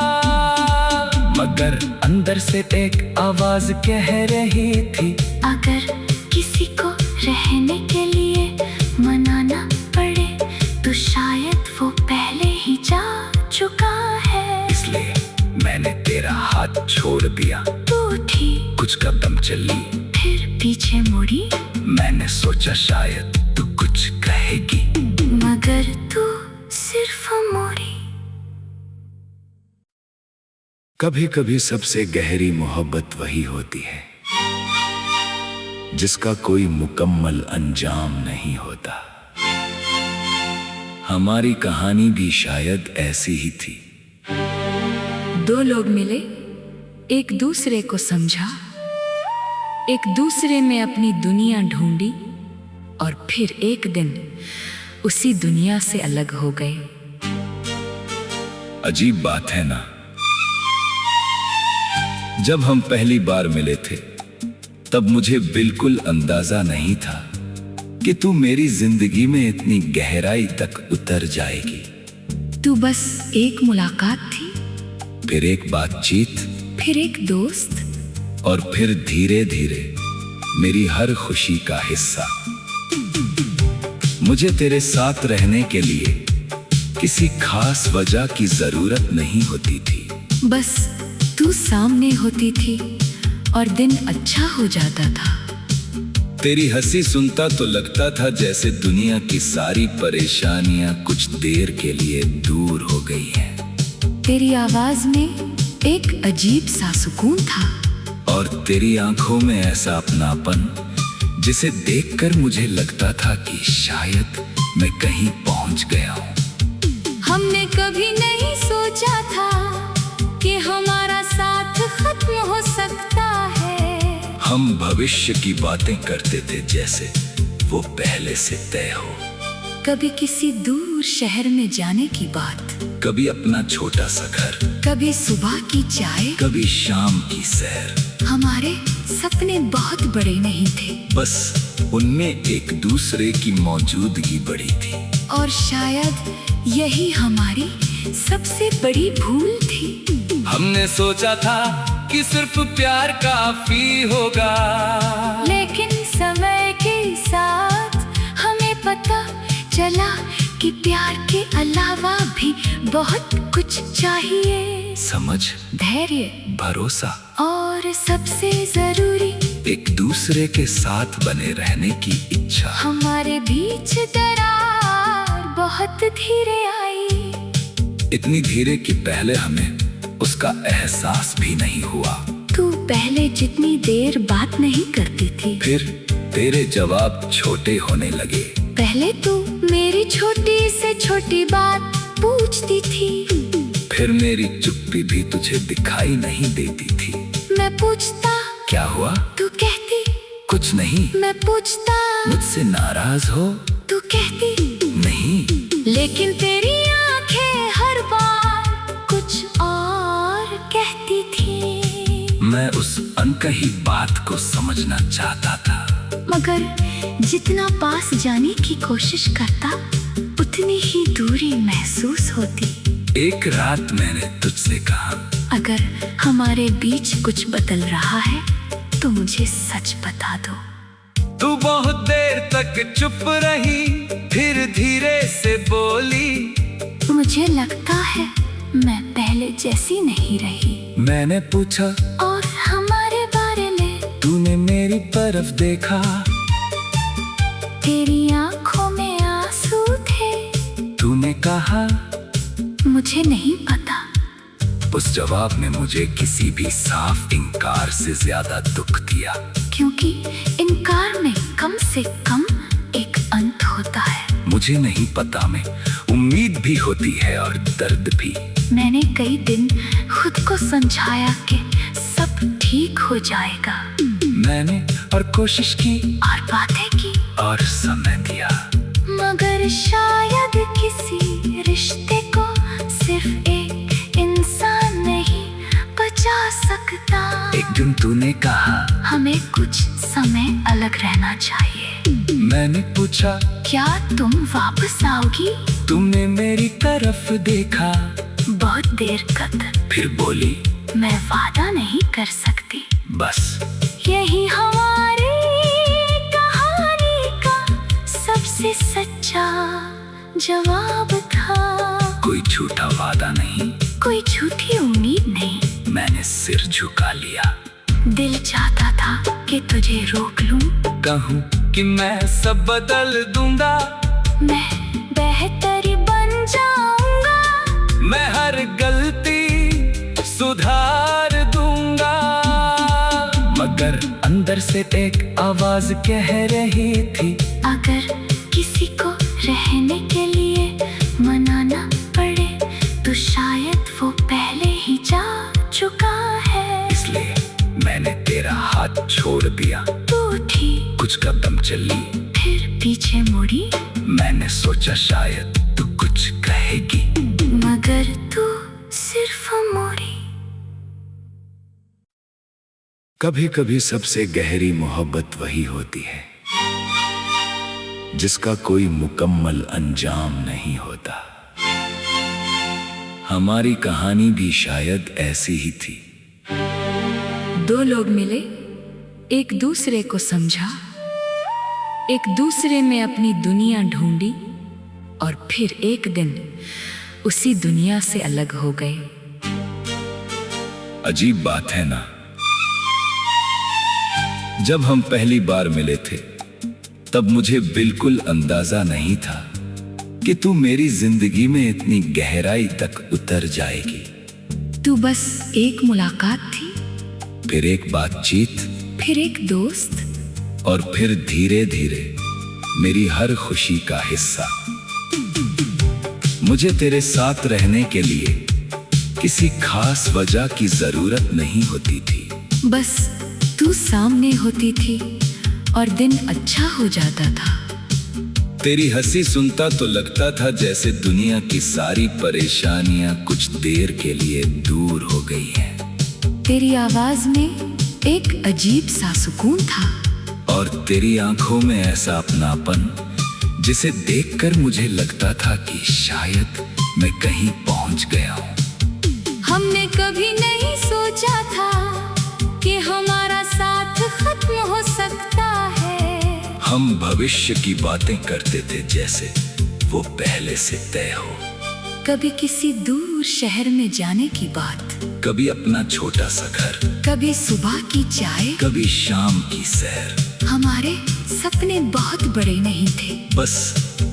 A: मगर अंदर से एक आवाज कह रही थी,
B: अगर किसी को रहने के लिए मनाना पड़े तो शायद वो पहले ही जा चुका है।
A: इसलिए मैंने तेरा हाथ छोड़ दिया।
B: तू उठी,
A: कुछ कदम चली,
B: फिर पीछे मुड़ी।
A: मैंने सोचा शायद तू कुछ कहेगी,
B: मगर तू सिर्फ मुड़ी।
A: कभी कभी सबसे गहरी मोहब्बत वही होती है जिसका कोई मुकम्मल अंजाम नहीं होता। हमारी कहानी भी शायद ऐसी ही थी।
B: दो लोग मिले, एक दूसरे को समझा, एक दूसरे में अपनी दुनिया ढूंढी, और फिर एक दिन उसी दुनिया से अलग हो गए।
A: अजीब बात है ना, जब हम पहली बार मिले थे तब मुझे बिल्कुल अंदाजा नहीं था कि तू मेरी जिंदगी में इतनी गहराई तक उतर जाएगी।
B: तू बस एक मुलाकात थी,
A: फिर एक बातचीत,
B: फिर एक दोस्त,
A: और फिर धीरे धीरे मेरी हर खुशी का हिस्सा। मुझे तेरे साथ रहने के लिए किसी खास वजह की जरूरत नहीं होती थी,
B: बस तू सामने होती थी और दिन अच्छा हो जाता था।
A: तेरी हंसी सुनता तो लगता था जैसे दुनिया की सारी परेशानियां कुछ देर के लिए दूर हो गई हैं।
B: तेरी आवाज में एक अजीब सा सुकून था
A: और तेरी आंखों में ऐसा अपनापन जिसे देखकर मुझे लगता था कि शायद मैं कहीं पहुंच गया हूं।
B: हमने कभी नहीं सोचा था कि हमारा साथ खत्म हो सकता है।
A: हम भविष्य की बातें करते थे जैसे वो पहले से तय हो।
B: कभी किसी दूर शहर में जाने की बात,
A: कभी अपना छोटा सा घर,
B: कभी सुबह की चाय,
A: कभी शाम की सैर।
B: हमारे सपने बहुत बड़े नहीं थे,
A: बस उनमें एक दूसरे की मौजूदगी बड़ी थी।
B: और शायद यही हमारी सबसे बड़ी भूल थी।
A: हमने सोचा था कि सिर्फ प्यार काफी होगा,
B: लेकिन समय के साथ हमें पता चला कि प्यार के अलावा भी बहुत कुछ चाहिए।
A: समझ,
B: धैर्य,
A: भरोसा
B: और सबसे जरूरी
A: एक दूसरे के साथ बने रहने की इच्छा।
B: हमारे बीच दरार बहुत धीरे आई,
A: इतनी धीरे कि पहले हमें उसका एहसास भी नहीं हुआ।
B: तू पहले जितनी देर बात नहीं करती थी,
A: फिर तेरे जवाब छोटे होने लगे।
B: पहले तू मेरी छोटी से छोटी बात पूछती थी,
A: फिर मेरी चुप्पी भी तुझे दिखाई नहीं देती थी।
B: मैं पूछता
A: क्या हुआ,
B: तू कहती
A: कुछ नहीं।
B: मैं पूछता
A: मुझसे नाराज हो,
B: तू कहती
A: नहीं।
B: लेकिन तेरी आंखें हर बार कुछ और कहती थी।
A: मैं उस अनकही बात को समझना चाहता था,
B: मगर जितना पास जाने की कोशिश करता उतनी ही दूरी महसूस होती।
A: एक रात मैंने तुझसे कहा,
B: अगर हमारे बीच कुछ बदल रहा है तो मुझे सच बता दो।
A: तू बहुत देर तक चुप रही, फिर धीरे से बोली,
B: मुझे लगता है मैं पहले जैसी नहीं रही।
A: मैंने पूछा,
B: और हमारे बारे में?
A: तूने मेरी तरफ देखा,
B: तेरी आंखों में आंसू थे।
A: तूने कहा,
B: मुझे नहीं पता।
A: उस जवाब ने मुझे किसी भी साफ इनकार से ज्यादा दुख दिया,
B: क्योंकि इनकार में कम से कम एक अंत होता है।
A: मुझे नहीं पता, में उम्मीद भी होती है और दर्द भी।
B: मैंने कई दिन खुद को समझाया कि सब ठीक हो जाएगा।
A: मैंने और कोशिश की
B: और बातें की
A: और समय दिया,
B: मगर शायद किसी रिश्ते को सिर्फ एक इंसान नहीं बचा सकता।
A: एक दिन तूने कहा,
B: हमें कुछ समय अलग रहना चाहिए।
A: मैंने पूछा,
B: क्या तुम वापस आओगी?
A: तुमने मेरी तरफ देखा,
B: बहुत देर तक।
A: फिर बोली,
B: मैं वादा नहीं कर सकती।
A: बस
B: यही हमारी कहानी का सबसे सच्चा जवाब था।
A: कोई झूठा वादा नहीं,
B: कोई झूठी उम्मीद नहीं।
A: मैंने सिर झुका लिया।
B: दिल चाहता था कि तुझे रोक लूं,
A: कहूं कि मैं सब बदल दूंगा,
B: मैं बेहतर बन जाऊंगा,
A: मैं हर गलती सुधार दूंगा। मगर अंदर से एक आवाज कह रही थी,
B: अगर किसी को रहने के लिए मनाना पड़े तो शायद वो पहले ही जा चुका है।
A: इसलिए मैंने तेरा हाथ छोड़ दिया।
B: तू उठी,
A: कुछ कदम चली,
B: फिर पीछे मुड़ी।
A: मैंने सोचा शायद तू कुछ कहेगी,
B: मगर तू सिर्फ मुड़ी।
A: कभी कभी सबसे गहरी मोहब्बत वही होती है जिसका कोई मुकम्मल अंजाम नहीं होता। हमारी कहानी भी शायद ऐसी ही थी।
B: दो लोग मिले, एक दूसरे को समझा, एक दूसरे में अपनी दुनिया ढूंढी और फिर एक दिन उसी दुनिया से अलग हो गए।
A: अजीब बात है ना, जब हम पहली बार मिले थे तब मुझे बिल्कुल अंदाजा नहीं था कि तू मेरी जिंदगी में इतनी गहराई तक उतर जाएगी।
B: तू बस एक मुलाकात थी,
A: फिर एक बातचीत,
B: फिर एक दोस्त,
A: और फिर धीरे धीरे मेरी हर खुशी का हिस्सा। मुझे तेरे साथ रहने के लिए किसी खास वजह की जरूरत नहीं होती थी।
B: बस तू सामने होती थी और दिन अच्छा हो जाता था।
A: तेरी हंसी सुनता तो लगता था जैसे दुनिया की सारी परेशानियां कुछ देर के लिए दूर हो गई हैं।
B: तेरी आवाज में एक अजीब सा सुकून था,
A: और तेरी आंखों में ऐसा अपनापन जिसे देखकर मुझे लगता था कि शायद मैं कहीं पहुंच गया हूं।
B: हमने कभी नहीं सोचा था कि हमारा साथ खत्म हो सकता है।
A: हम भविष्य की बातें करते थे जैसे वो पहले से तय हो।
B: कभी किसी दूर शहर में जाने की बात,
A: कभी अपना छोटा सा घर,
B: कभी सुबह की चाय,
A: कभी शाम की सैर।
B: हमारे सपने बहुत बड़े नहीं थे,
A: बस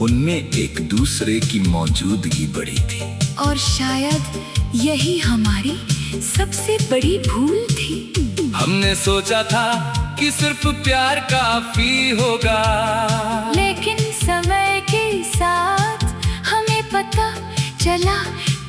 A: उनमें एक दूसरे की मौजूदगी बड़ी थी।
B: और शायद यही हमारी सबसे बड़ी भूल थी।
A: हमने सोचा था कि सिर्फ प्यार काफी होगा,
B: लेकिन समय के साथ हमें पता चला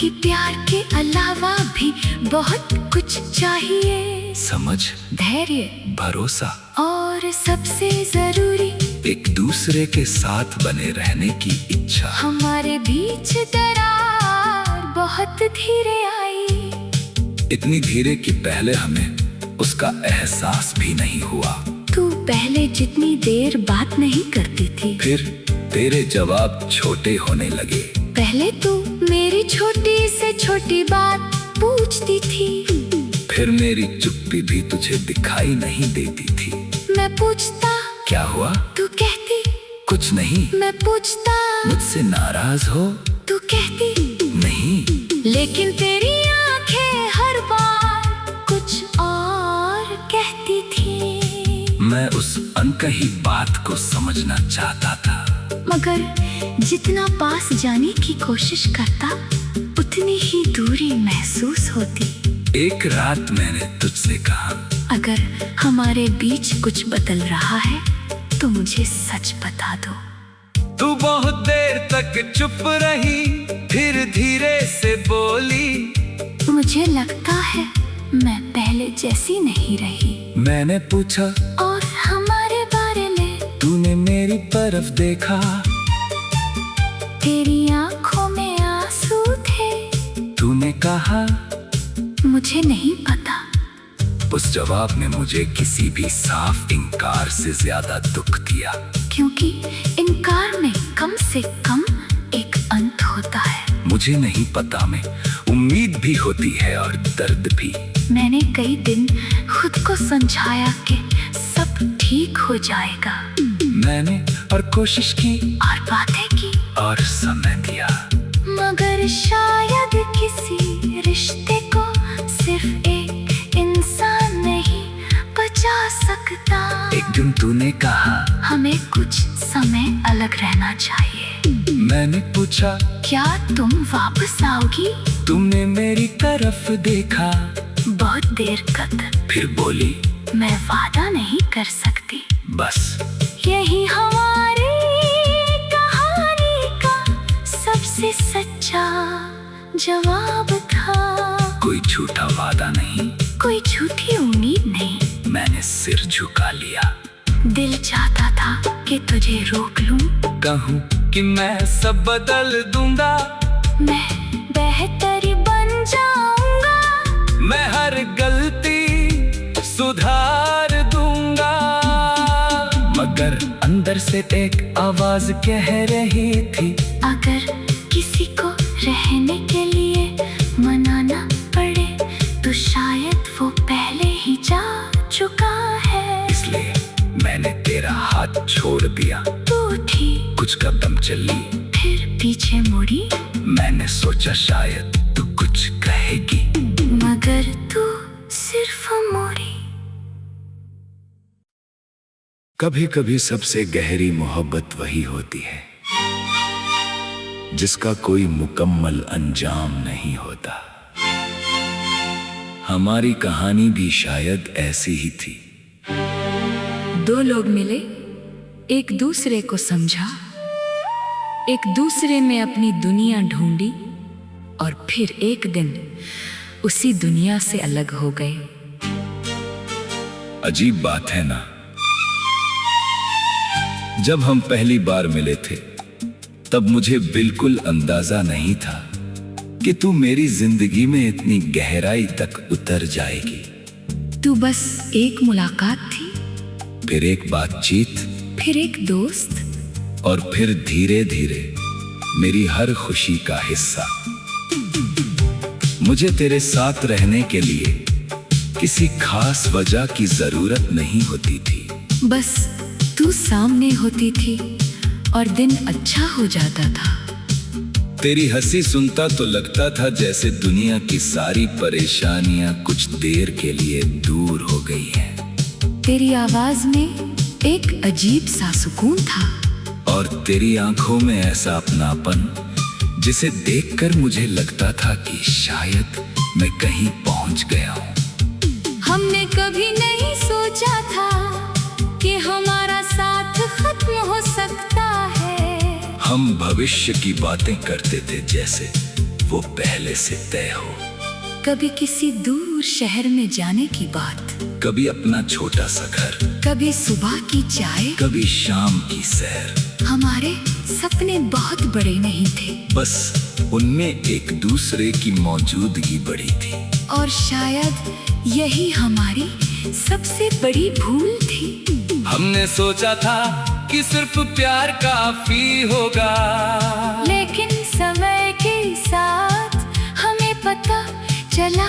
B: कि प्यार के अलावा भी बहुत कुछ चाहिए।
A: समझ,
B: धैर्य,
A: भरोसा,
B: और सबसे जरूरी
A: एक दूसरे के साथ बने रहने की इच्छा।
B: हमारे बीच दरार बहुत धीरे आई,
A: इतनी धीरे कि पहले हमें उसका एहसास भी नहीं हुआ।
B: तू पहले जितनी देर बात नहीं करती थी,
A: फिर तेरे जवाब छोटे होने लगे।
B: पहले तू मेरी छोटी से छोटी बात पूछती थी,
A: फिर मेरी चुप्पी भी तुझे दिखाई नहीं देती थी।
B: मैं पूछता
A: क्या हुआ,
B: तू कहती
A: कुछ नहीं।
B: मैं पूछता
A: मुझसे नाराज हो,
B: तू कहती
A: नहीं।
B: लेकिन तेरी आंखें हर बार कुछ और कहती थी।
A: मैं उस अनकही बात को समझना चाहता था,
B: मगर जितना पास जाने की कोशिश करता उतनी ही दूरी महसूस होती।
A: एक रात मैंने तुझसे कहा,
B: अगर हमारे बीच कुछ बदल रहा है तो मुझे सच बता दो।
A: तू बहुत देर तक चुप रही, फिर धीरे से बोली,
B: मुझे लगता है मैं पहले जैसी नहीं रही।
A: मैंने पूछा,
B: और हमारे बारे में?
A: तूने मेरी तरफ देखा,
B: तेरी आंखों में आंसू थे।
A: तूने कहा,
B: मुझे नहीं पता।
A: उस जवाब ने मुझे किसी भी साफ इनकार से ज्यादा दुख दिया,
B: क्योंकि इनकार में कम से कम एक अंत होता है।
A: मुझे नहीं पता, में उम्मीद भी होती है और दर्द भी।
B: मैंने कई दिन खुद को समझाया कि सब ठीक हो जाएगा।
A: मैंने और कोशिश की,
B: और बातें की,
A: और समय दिया,
B: मगर शायद किसी रिश्ते को सिर्फ एक इंसान नहीं बचा सकता।
A: एक दिन तूने कहा,
B: हमें कुछ समय अलग रहना चाहिए।
A: मैंने पूछा,
B: क्या तुम वापस आओगी?
A: तुमने मेरी तरफ देखा,
B: बहुत देर तक।
A: फिर बोली,
B: मैं वादा नहीं कर सकती।
A: बस
B: यही हमारी कहानी का सबसे सच्चा जवाब था।
A: कोई झूठा वादा नहीं,
B: कोई झूठी उम्मीद नहीं।
A: मैंने सिर झुका लिया।
B: दिल चाहता था कि तुझे रोक लूं,
A: कहूं कि मैं सब बदल दूंगा,
B: मैं बेहतर बन जाऊंगा,
A: मैं हर गलती सुधार दूंगा। मगर अंदर से एक आवाज कह रही थी,
B: अगर किसी को रहने के लिए मनाना पड़े तो शायद वो पहले ही जा चुका है।
A: इसलिए मैंने तेरा हाथ छोड़ दिया।
B: तू उठी,
A: कुछ कदम चली,
B: फिर पीछे मुड़ी।
A: मैंने सोचा शायद तू कुछ कहेगी,
B: मगर तू सिर्फ मुड़ी।
A: कभी कभी सबसे गहरी मोहब्बत वही होती है जिसका कोई मुकम्मल अंजाम नहीं होता। हमारी कहानी भी शायद ऐसी ही थी।
B: दो लोग मिले, एक दूसरे को समझा, एक दूसरे में अपनी दुनिया ढूंढी और फिर एक दिन उसी दुनिया से अलग हो गए।
A: अजीब बात है ना, जब हम पहली बार मिले थे तब मुझे बिल्कुल अंदाजा नहीं था कि तू मेरी जिंदगी में इतनी गहराई तक उतर जाएगी।
B: तू बस एक मुलाकात थी,
A: फिर एक बातचीत,
B: फिर एक दोस्त
A: और फिर धीरे धीरे मेरी हर खुशी का हिस्सा। मुझे तेरे साथ रहने के लिए किसी खास वजह की जरूरत नहीं होती थी,
B: बस तू सामने होती थी और दिन अच्छा हो जाता था।
A: तेरी हंसी सुनता तो लगता था जैसे दुनिया की सारी परेशानियां कुछ देर के लिए दूर हो गई हैं।
B: तेरी आवाज में एक अजीब सा सुकून था
A: और तेरी आंखों में ऐसा अपनापन जिसे देखकर मुझे लगता था कि शायद मैं कहीं पहुंच गया हूं।
B: हमने कभी नहीं सोचा था कि हमारा साथ खत्म हो सकता है।
A: हम भविष्य की बातें करते थे जैसे वो पहले से तय हो।
B: कभी किसी दूर शहर में जाने की बात,
A: कभी अपना छोटा सा घर,
B: कभी सुबह की चाय,
A: कभी शाम की सैर।
B: हमारे सपने बहुत बड़े नहीं थे,
A: बस उनमें एक दूसरे की मौजूदगी बड़ी थी।
B: और शायद यही हमारी सबसे बड़ी भूल थी।
A: हमने सोचा था कि सिर्फ प्यार काफी होगा,
B: लेकिन समय के साथ हमें पता चला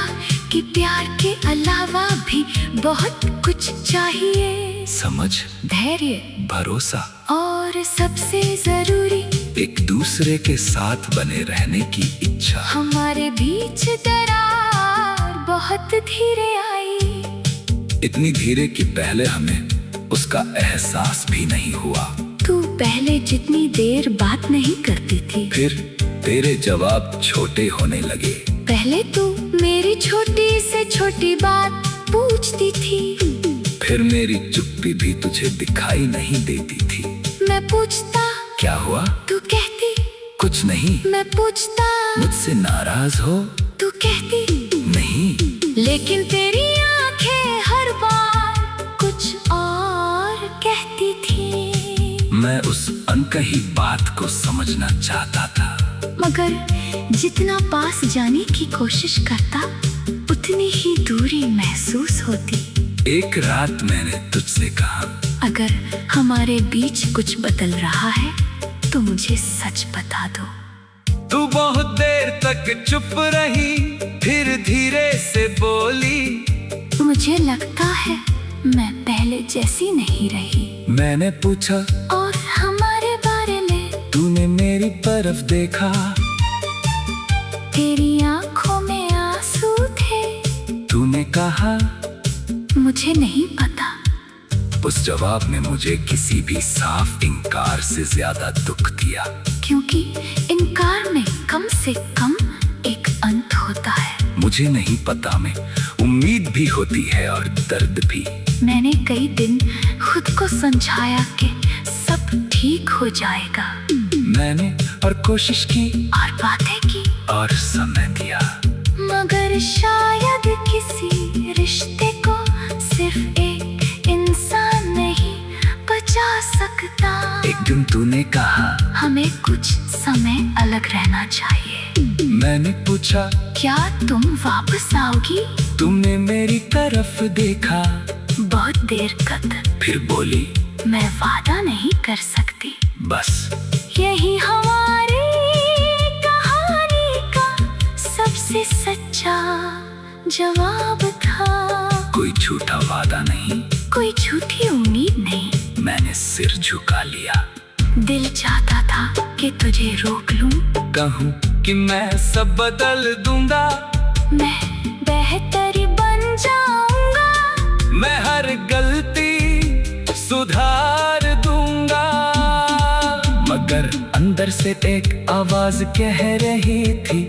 B: कि प्यार के अलावा भी बहुत कुछ चाहिए।
A: समझ,
B: धैर्य,
A: भरोसा
B: और सबसे जरूरी
A: एक दूसरे के साथ बने रहने की इच्छा।
B: हमारे बीच दरार बहुत धीरे आई,
A: इतनी धीरे कि पहले हमें उसका एहसास भी नहीं हुआ।
B: तू पहले जितनी देर बात नहीं करती थी,
A: फिर तेरे जवाब छोटे होने लगे।
B: पहले तू मेरी छोटी से छोटी बात पूछती थी,
A: फिर मेरी चुप्पी भी तुझे दिखाई नहीं देती थी।
B: मैं पूछता
A: क्या हुआ,
B: तू कहती
A: कुछ नहीं।
B: मैं पूछता
A: मुझसे नाराज हो,
B: तू कहती
A: नहीं।
B: लेकिन तेरी आंखें हर बार कुछ और कहती थी।
A: मैं उस अनकही बात को समझना चाहता था,
B: मगर जितना पास जाने की कोशिश करता उतनी ही दूरी महसूस होती।
A: एक रात मैंने तुझसे कहा,
B: अगर हमारे बीच कुछ बदल रहा है तो मुझे सच बता दो।
A: तू बहुत देर तक चुप रही, फिर धीरे से बोली,
B: मुझे लगता है मैं पहले जैसी नहीं रही।
A: मैंने पूछा,
B: और हमारे बारे में?
A: तूने मेरी तरफ देखा,
B: तेरी आंखों में आंसू थे।
A: तूने कहा,
B: मुझे नहीं पता।
A: उस जवाब ने मुझे किसी भी साफ इनकार से ज्यादा दुख दिया,
B: क्योंकि इनकार में कम से कम एक अंत होता है।
A: मुझे नहीं पता, में उम्मीद भी होती है और दर्द भी।
B: मैंने कई दिन खुद को समझाया कि सब ठीक हो जाएगा।
A: मैंने और कोशिश की
B: और बातें की
A: और समय दिया,
B: मगर शायद किसी रिश्ते को सिर्फ एक इंसान नहीं बचा सकता।
A: एक दिन तूने कहा,
B: हमें कुछ समय अलग रहना चाहिए।
A: मैंने पूछा,
B: क्या तुम वापस आओगी?
A: तुमने मेरी तरफ देखा,
B: बहुत देर तक।
A: फिर बोली,
B: मैं वादा नहीं कर सकती।
A: बस
B: यही हमारी कहानी का सबसे सच्चा जवाब था।
A: कोई झूठा वादा नहीं,
B: कोई झूठी उम्मीद नहीं।
A: मैंने सिर झुका लिया।
B: दिल चाहता था कि तुझे रोक लूं,
A: कहूं कि मैं सब बदल दूंगा,
B: मैं बेहतर बन जाऊंगा,
A: मैं हर गलती सुधार से एक आवाज कह रही थी,